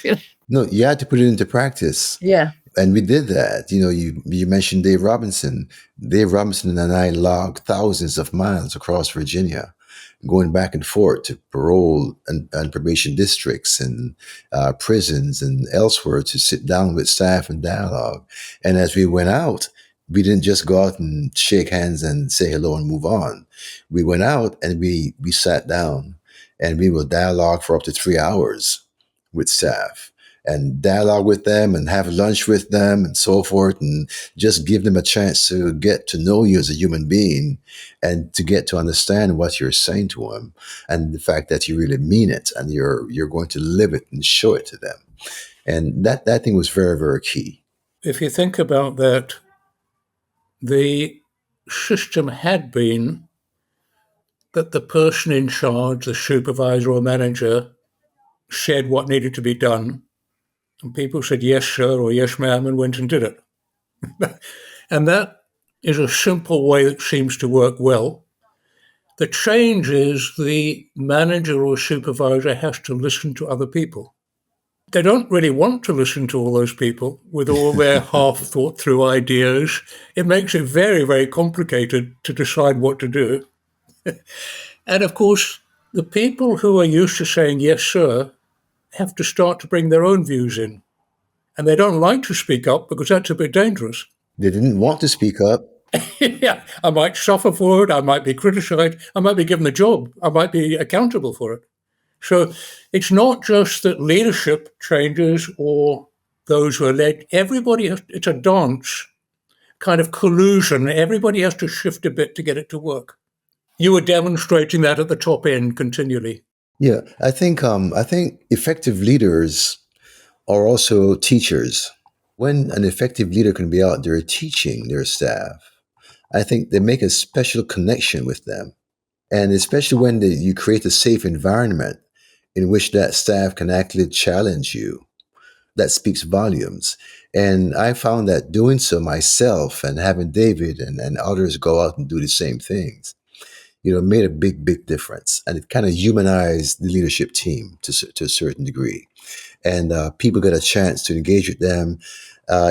No, you had to put it into practice. Yeah. And we did that. You mentioned Dave Robinson. Dave Robinson and I logged thousands of miles across Virginia, going back and forth to parole and probation districts and prisons and elsewhere to sit down with staff and dialogue. And as we went out, we didn't just go out and shake hands and say hello and move on. We went out and we sat down and we would dialogue for up to 3 hours with staff and dialogue with them and have lunch with them and so forth, and just give them a chance to get to know you as a human being and to get to understand what you're saying to them and the fact that you really mean it and you're going to live it and show it to them. And that thing was very, very key. If you think about that, the system had been that the person in charge, the supervisor or manager, said what needed to be done, and people said yes, sir, or yes, ma'am, and went and did it. And that is a simple way that seems to work well. The change is the manager or supervisor has to listen to other people. They don't really want to listen to all those people with all their half-thought-through ideas. It makes it very, very complicated to decide what to do. And of course, the people who are used to saying, yes, sir, have to start to bring their own views in. And they don't like to speak up because that's a bit dangerous. They didn't want to speak up. Yeah, I might suffer for it. I might be criticized. I might be given the job. I might be accountable for it. So it's not just that leadership changes or those who are led. Everybody has, it's a dance, kind of collusion. Everybody has to shift a bit to get it to work. You were demonstrating that at the top end continually. Yeah, I think effective leaders are also teachers. When an effective leader can be out there teaching their staff, I think they make a special connection with them. And especially when you create a safe environment in which that staff can actually challenge you, that speaks volumes. And I found that doing so myself and having David and others go out and do the same things, made a big, big difference. And it kind of humanized the leadership team to a certain degree. And people got a chance to engage with them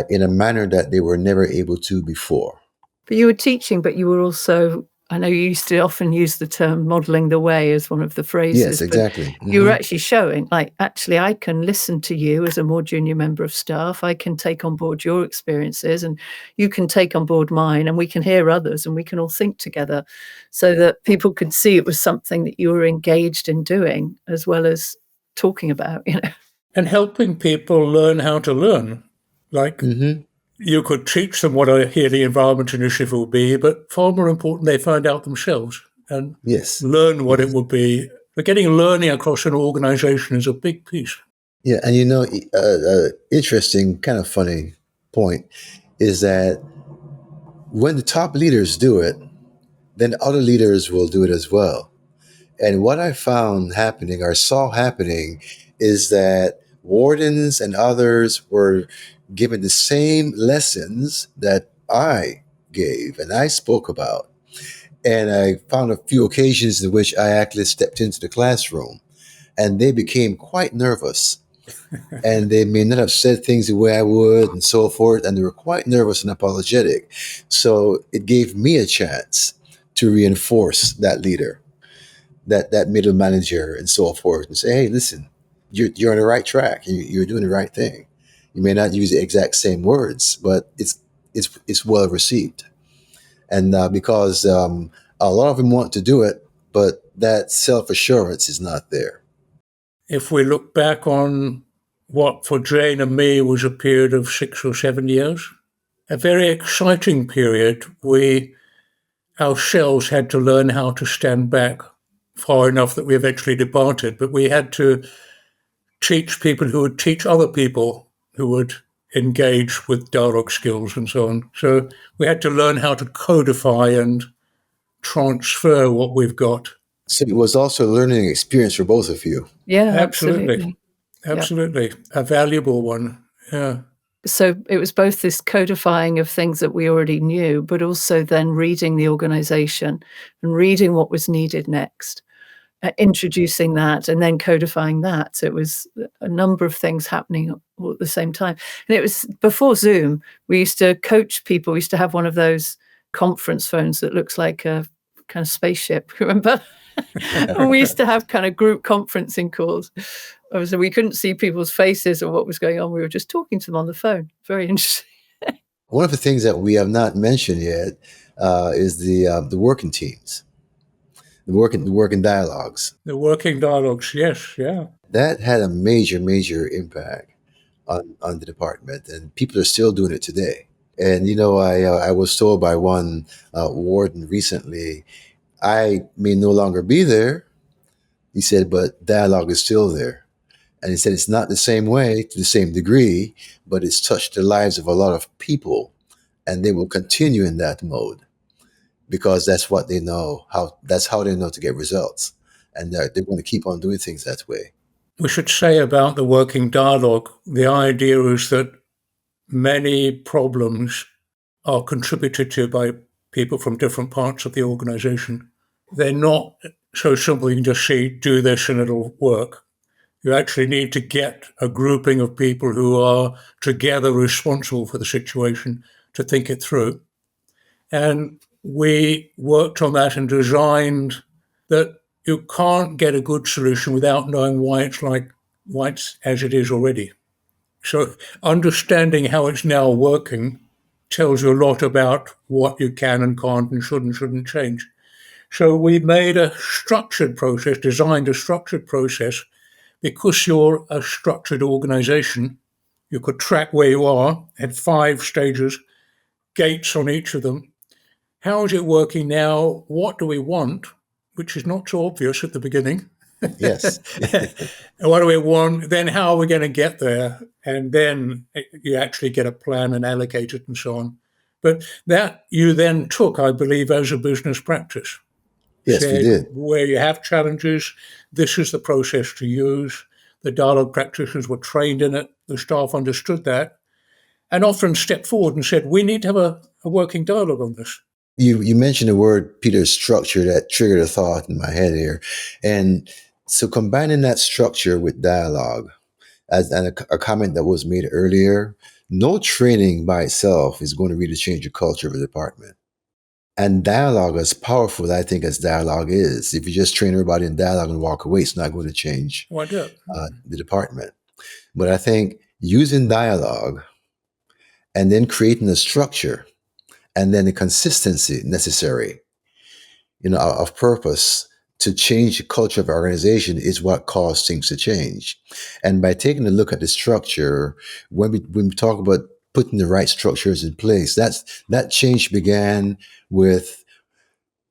in a manner that they were never able to before. But you were teaching, but you were also, I know you used to often use the term modeling the way as one of the phrases. Yes, exactly. You were actually showing, like, actually, I can listen to you as a more junior member of staff. I can take on board your experiences and you can take on board mine, and we can hear others and we can all think together, so that people could see it was something that you were engaged in doing as well as talking about, And helping people learn how to learn. Like, you could teach them what a healing environment initiative will be, but far more important, they find out themselves and learn what it would be. But getting learning across an organization is a big piece. Yeah, and interesting, kind of funny point is that when the top leaders do it, then other leaders will do it as well. And what I found happening or saw happening is that wardens and others were given the same lessons that I gave and I spoke about. And I found a few occasions in which I actually stepped into the classroom and they became quite nervous. And they may not have said things the way I would and so forth. And they were quite nervous and apologetic. So it gave me a chance to reinforce that leader, that middle manager and so forth, and say, hey, listen, you're on the right track. You're doing the right thing. You may not use the exact same words, but it's well received. And because a lot of them want to do it, but that self-assurance is not there. If we look back on what for Jane and me was a period of 6 or 7 years, a very exciting period, we ourselves had to learn how to stand back far enough that we eventually departed, but we had to teach people who would teach other people who would engage with dialogue skills and so on. So we had to learn how to codify and transfer what we've got. So it was also a learning experience for both of you. Yeah, Absolutely. Yep. A valuable one. Yeah. So it was both this codifying of things that we already knew, but also then reading the organization and reading what was needed next, introducing that and then codifying that. So it was a number of things happening all at the same time. And it was before Zoom, we used to coach people. We used to have one of those conference phones that looks like a kind of spaceship, remember? And we used to have kind of group conferencing calls. So we couldn't see people's faces or what was going on. We were just talking to them on the phone. Very interesting. One of the things that we have not mentioned yet is the working teams, the working dialogues. The working dialogues, yes, yeah. That had a major, major impact on the department, and people are still doing it today. And I was told by one warden recently, I may no longer be there. He said, but dialogue is still there. And he said it's not the same way, to the same degree, but it's touched the lives of a lot of people, and they will continue in that mode because that's what they know. That's how they know to get results, and they want to keep on doing things that way. We should say about the working dialogue, the idea is that many problems are contributed to by people from different parts of the organization. They're not so simple you can just say, do this and it'll work. You actually need to get a grouping of people who are together responsible for the situation to think it through. And we worked on that and designed that you can't get a good solution without knowing why it's as it is already. So understanding how it's now working tells you a lot about what you can and can't and shouldn't change. So we made a structured process, designed a structured process. Because you're a structured organization, you could track where you are, had 5 stages, gates on each of them. How is it working now? What do we want? Which is not so obvious at the beginning. Yes. And what do we want? Then how are we going to get there? And then you actually get a plan and allocate it and so on. But that you then took, I believe, as a business practice. Yes, we Said did. where you have challenges, this is the process to use. The dialogue practitioners were trained in it. The staff understood that and often stepped forward and said, we need to have a working dialogue on this. You mentioned the word, Peter, structure, that triggered a thought in my head here. And so combining that structure with dialogue, and a comment that was made earlier, no training by itself is going to really change the culture of a department. And dialogue, as powerful, I think, as dialogue is, if you just train everybody in dialogue and walk away, it's not going to change Why do it? the department. But I think using dialogue and then creating a structure and then the consistency necessary, of purpose to change the culture of our organization is what caused things to change. And by taking a look at the structure, when we talk about putting the right structures in place, that change began with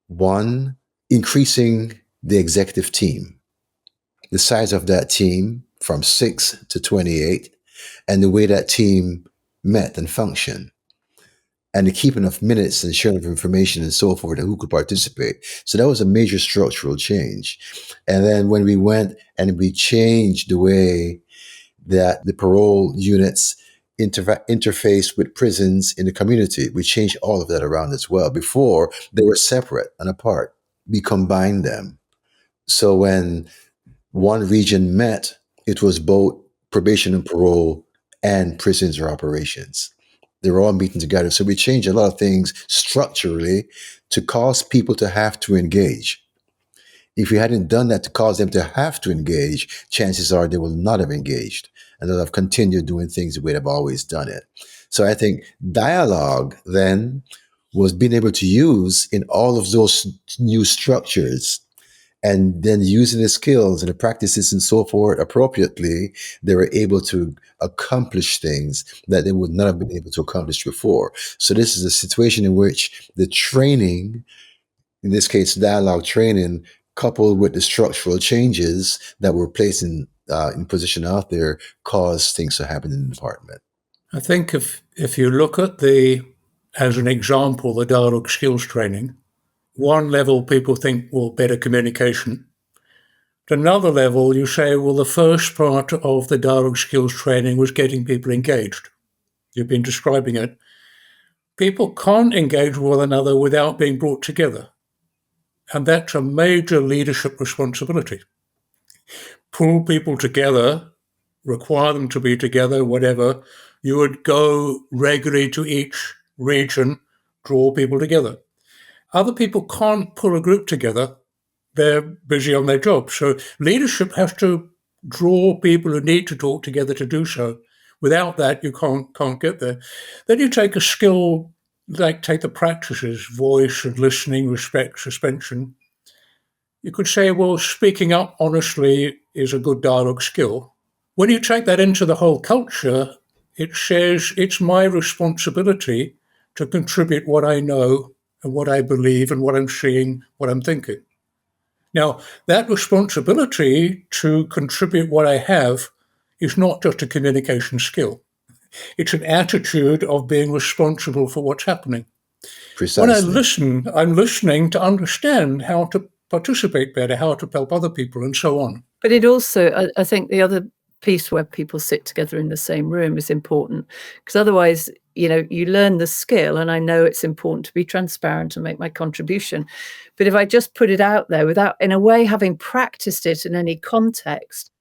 one, increasing the executive team, the size of that team from 6 to 28, and the way that team met and functioned, and the keeping of minutes and sharing of information and so forth, and who could participate. So that was a major structural change. And then when we went and we changed the way that the parole units interface with prisons in the community, we changed all of that around as well. Before, they were separate and apart. We combined them. So when one region met, it was both probation and parole and prisons or operations. They were all meeting together. So we changed a lot of things structurally to cause people to have to engage. If we hadn't done that to cause them to have to engage, chances are they will not have engaged and they'll have continued doing things the way they've always done it. So I think dialogue then was being able to use in all of those new structures, and then using the skills and the practices and so forth appropriately, they were able to accomplish things that they would not have been able to accomplish before. So this is a situation in which the training, in this case, dialogue training, coupled with the structural changes that were placed in position out there, caused things to happen in the department. I think if you look at as an example, the dialogue skills training, one level people think, well, better communication. At another level, you say, well, the first part of the dialogue skills training was getting people engaged. You've been describing it. People can't engage with one another without being brought together. And that's a major leadership responsibility. Pull people together, require them to be together, whatever. You would go regularly to each region, draw people together. Other people can't pull a group together. They're busy on their job. So leadership has to draw people who need to talk together to do so. Without that, you can't get there. Then you take a skill, like take the practices, voice and listening, respect, suspension. You could say, well, speaking up honestly is a good dialogue skill. When you take that into the whole culture, it says it's my responsibility to contribute what I know and what I believe and what I'm seeing, what I'm thinking. Now, that responsibility to contribute what I have is not just a communication skill. It's an attitude of being responsible for what's happening. When I Precisely. listen, I'm listening to understand how to participate better, how to help other people, and so on. But it also, I think the other piece where people sit together in the same room is important, because otherwise, you learn the skill, and I know it's important to be transparent and make my contribution. But if I just put it out there without, in a way, having practiced it in any context,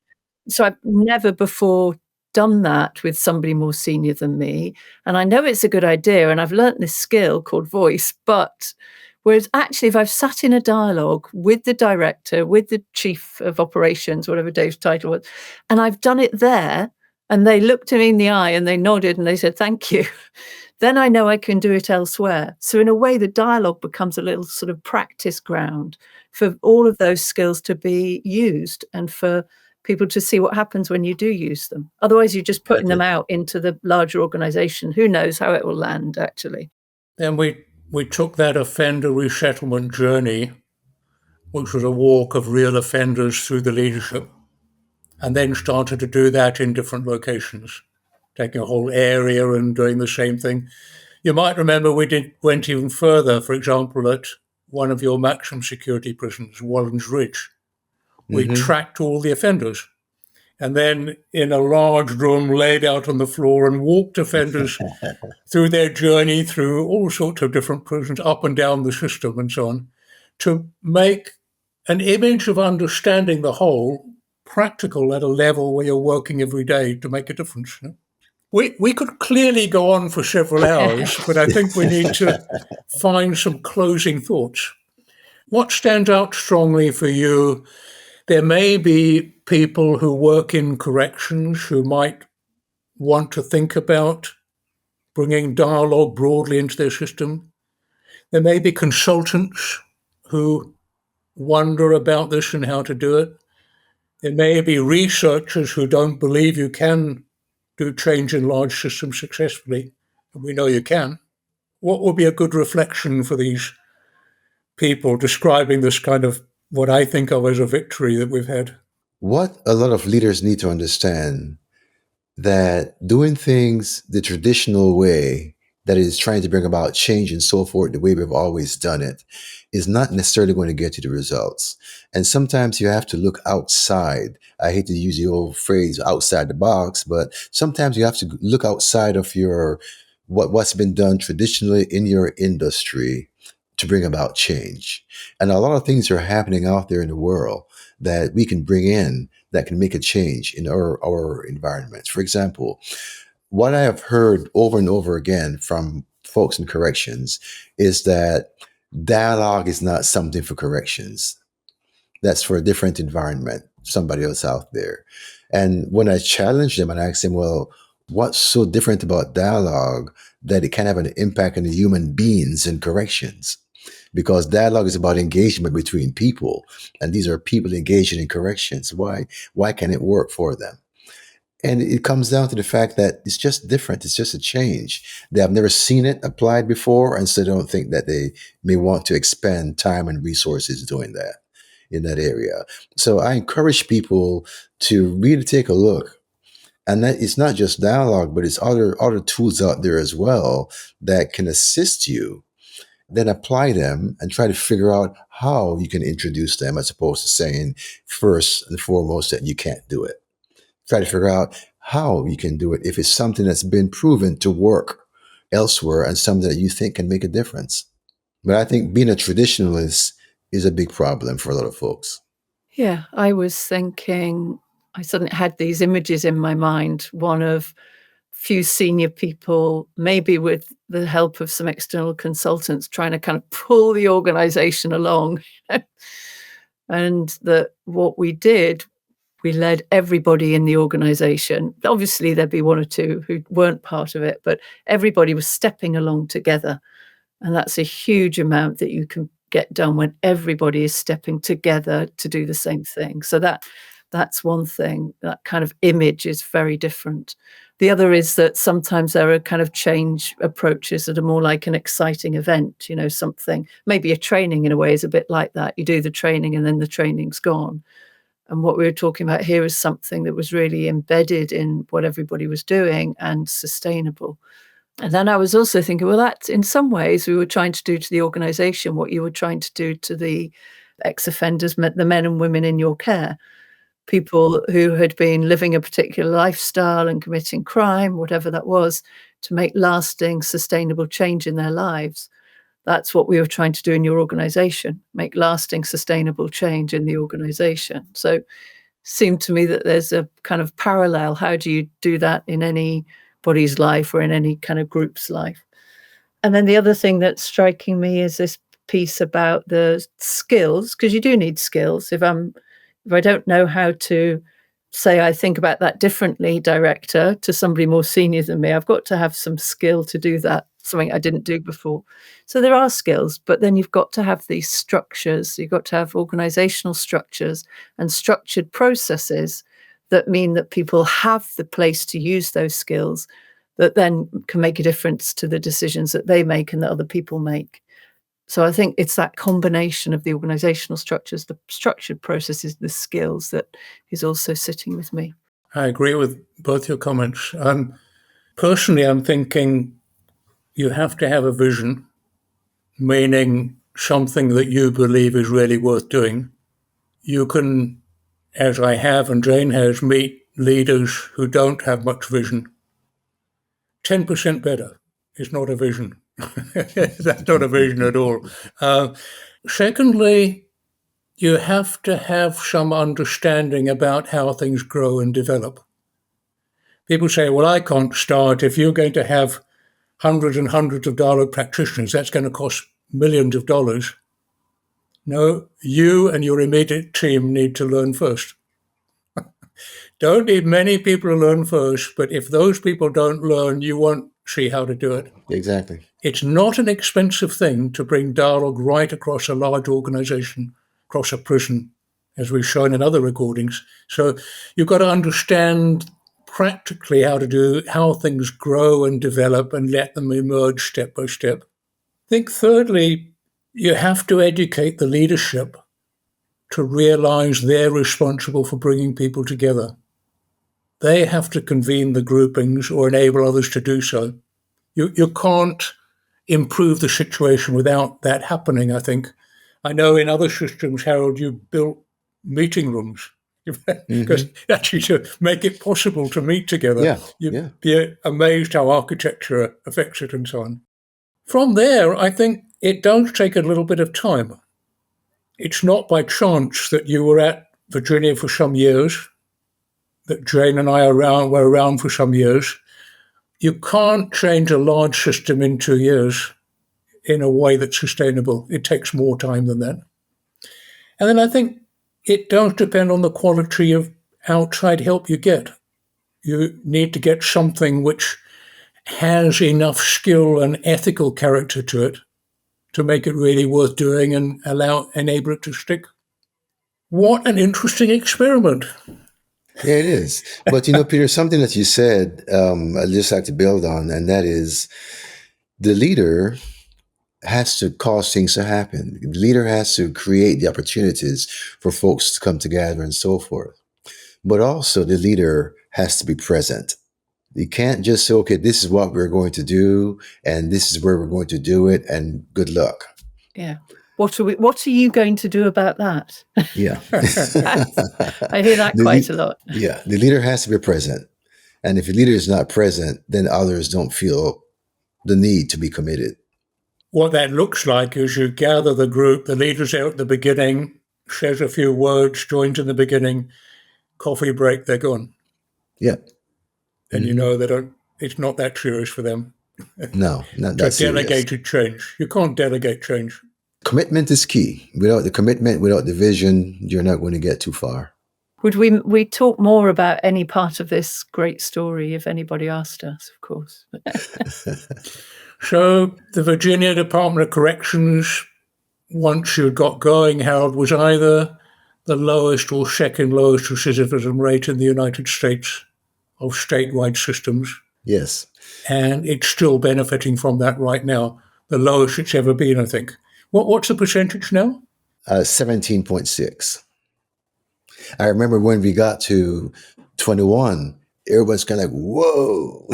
so I've never before done that with somebody more senior than me. And I know it's a good idea, and I've learnt this skill called voice, but whereas actually if I've sat in a dialogue with the director, with the chief of operations, whatever Dave's title was, and I've done it there, and they looked at me in the eye and they nodded and they said, thank you, then I know I can do it elsewhere. So in a way, the dialogue becomes a little sort of practice ground for all of those skills to be used and for people to see what happens when you do use them. Otherwise, you're just putting them out into the larger organization. Who knows how it will land, actually. Then we took that offender resettlement journey which was a walk of real offenders through the leadership, and then started to do that in different locations, taking a whole area and doing the same thing. You might remember went even further, for example, at one of your maximum security prisons, Wallens Ridge. We Hmm. tracked all the offenders and then in a large room laid out on the floor and walked offenders through their journey through all sorts of different prisons, up and down the system and so on, to make an image of understanding the whole practical at a level where you're working every day to make a difference. You know? We could clearly go on for several hours, but I think we need to find some closing thoughts. What stands out strongly for you? There may be people who work in corrections who might want to think about bringing dialogue broadly into their system. There may be consultants who wonder about this and how to do it. There may be researchers who don't believe you can do change in large systems successfully, and we know you can. What would be a good reflection for these people describing this kind of what I think of as a victory that we've had? What a lot of leaders need to understand, that doing things the traditional way, that is trying to bring about change and so forth, the way we've always done it, is not necessarily going to get you the results. And sometimes you have to look outside. I hate to use the old phrase outside the box, but sometimes you have to look outside of your what's been done traditionally in your industry to bring about change. And a lot of things are happening out there in the world that we can bring in that can make a change in our environments. For example, what I have heard over and over again from folks in corrections is that dialogue is not something for corrections. That's for a different environment, somebody else out there. And when I challenge them and I ask them, well, what's so different about dialogue that it can have an impact on the human beings in corrections? Because dialogue is about engagement between people, and these are people engaging in corrections. Why can it work for them? And it comes down to the fact that it's just different. It's just a change. They have never seen it applied before, and so they don't think that they may want to expend time and resources doing that in that area. So I encourage people to really take a look. And that it's not just dialogue, but it's other tools out there as well that can assist you. Then apply them and try to figure out how you can introduce them, as opposed to saying first and foremost that you can't do it. Try to figure out how you can do it if it's something that's been proven to work elsewhere and something that you think can make a difference. But I think being a traditionalist is a big problem for a lot of folks. Yeah, I was thinking, I suddenly had these images in my mind, one of few senior people, maybe with the help of some external consultants, trying to kind of pull the organization along. And that what we did, we led everybody in the organization. Obviously, there'd be one or two who weren't part of it, but everybody was stepping along together. And that's a huge amount that you can get done when everybody is stepping together to do the same thing. So that's one thing. That kind of image is very different. The other is that sometimes there are kind of change approaches that are more like an exciting event, something. Maybe a training in a way is a bit like that. You do the training and then the training's gone. And what we were talking about here is something that was really embedded in what everybody was doing and sustainable. And then I was also thinking, well, that's in some ways we were trying to do to the organisation what you were trying to do to the ex-offenders, the men and women in your care, people who had been living a particular lifestyle and committing crime, whatever that was, to make lasting, sustainable change in their lives. That's what we were trying to do in your organisation, make lasting, sustainable change in the organisation. So it seemed to me that there's a kind of parallel. How do you do that in anybody's life or in any kind of group's life? And then the other thing that's striking me is this piece about the skills, because you do need skills. If I don't know how to say I think about that differently, director, to somebody more senior than me, I've got to have some skill to do that, something I didn't do before. So there are skills, but then you've got to have these structures. You've got to have organizational structures and structured processes that mean that people have the place to use those skills that then can make a difference to the decisions that they make and that other people make. So I think it's that combination of the organisational structures, the structured processes, the skills that is also sitting with me. I agree with both your comments. Personally, I'm thinking you have to have a vision, meaning something that you believe is really worth doing. You can, as I have and Jane has, meet leaders who don't have much vision. 10% better is not a vision. That's not a vision at all. Secondly, you have to have some understanding about how things grow and develop. People say, well, I can't start. If you're going to have hundreds and hundreds of dialogue practitioners, that's going to cost millions of dollars. No, you and your immediate team need to learn first. Don't need many people to learn first, but if those people don't learn, you won't see how to do it. Exactly. It's not an expensive thing to bring dialogue right across a large organization, across a prison, as we've shown in other recordings. So you've got to understand practically how things grow and develop and let them emerge step by step. I think thirdly, you have to educate the leadership to realize they're responsible for bringing people together. They have to convene the groupings or enable others to do so. You can't improve the situation without that happening, I think. I know in other systems, Harold, you built meeting rooms because actually to make it possible to meet together. You'd be amazed how architecture affects it and so on. From there, I think it does take a little bit of time. It's not by chance that you were at Virginia for some years, that Jane and I were around for some years. You can't change a large system in 2 years in a way that's sustainable. It takes more time than that. And then I think it does depend on the quality of outside help you get. You need to get something which has enough skill and ethical character to it to make it really worth doing and enable it to stick. What an interesting experiment. Yeah, it is. But, Peter, something that you said, I'd just like to build on, and that is the leader has to cause things to happen. The leader has to create the opportunities for folks to come together and so forth. But also the leader has to be present. You can't just say, okay, this is what we're going to do, and this is where we're going to do it, and good luck. Yeah. What are you going to do about that? Yeah. I hear that quite a lot. Yeah. The leader has to be present. And if the leader is not present, then others don't feel the need to be committed. What that looks like is you gather the group, the leader's out at the beginning, says a few words, joins in the beginning, coffee break, they're gone. Yeah. And it's not that serious for them. No, not that serious. Delegated change. You can't delegate change. Commitment is key. Without the commitment, without the vision, you're not going to get too far. Would we talk more about any part of this great story if anybody asked us, of course. So the Virginia Department of Corrections, once you got going, Harold, was either the lowest or second lowest recidivism rate in the United States of statewide systems. Yes. And it's still benefiting from that right now. The lowest it's ever been, I think. What's the percentage now? 17.6. I remember when we got to 21, everyone's kind of like, whoa,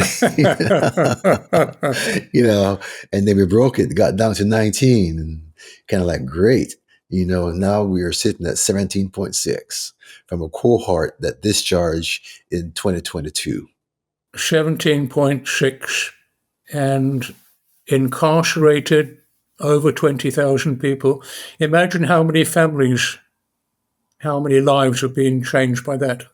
and then we broke it, got down to 19 and kind of like, great. Now we are sitting at 17.6 from a cohort that discharged in 2022. 17.6 and incarcerated over 20,000 people. Imagine how many families, how many lives have been changed by that.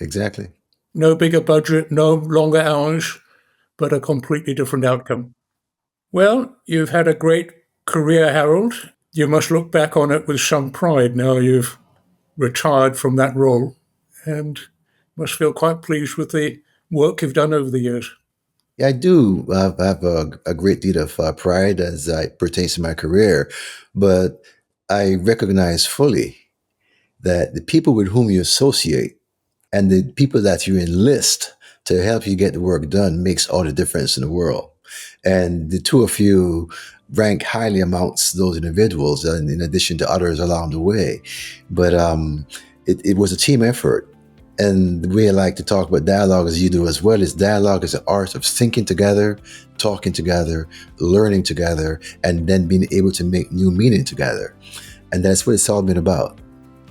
Exactly. No bigger budget, no longer hours, but a completely different outcome. Well, you've had a great career, Harold. You must look back on it with some pride now you've retired from that role and must feel quite pleased with the work you've done over the years. Yeah, I do. I have a great deal of pride as it pertains to my career, but I recognize fully that the people with whom you associate and the people that you enlist to help you get the work done makes all the difference in the world. And the two of you rank highly amongst those individuals, and in addition to others along the way. But it was a team effort. And the way I like to talk about dialogue, as you do as well, is dialogue is the art of thinking together, talking together, learning together, and then being able to make new meaning together. And that's what it's all been about.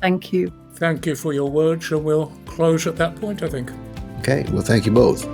Thank you. Thank you for your words, and we'll close at that point, I think. Okay, well, thank you both.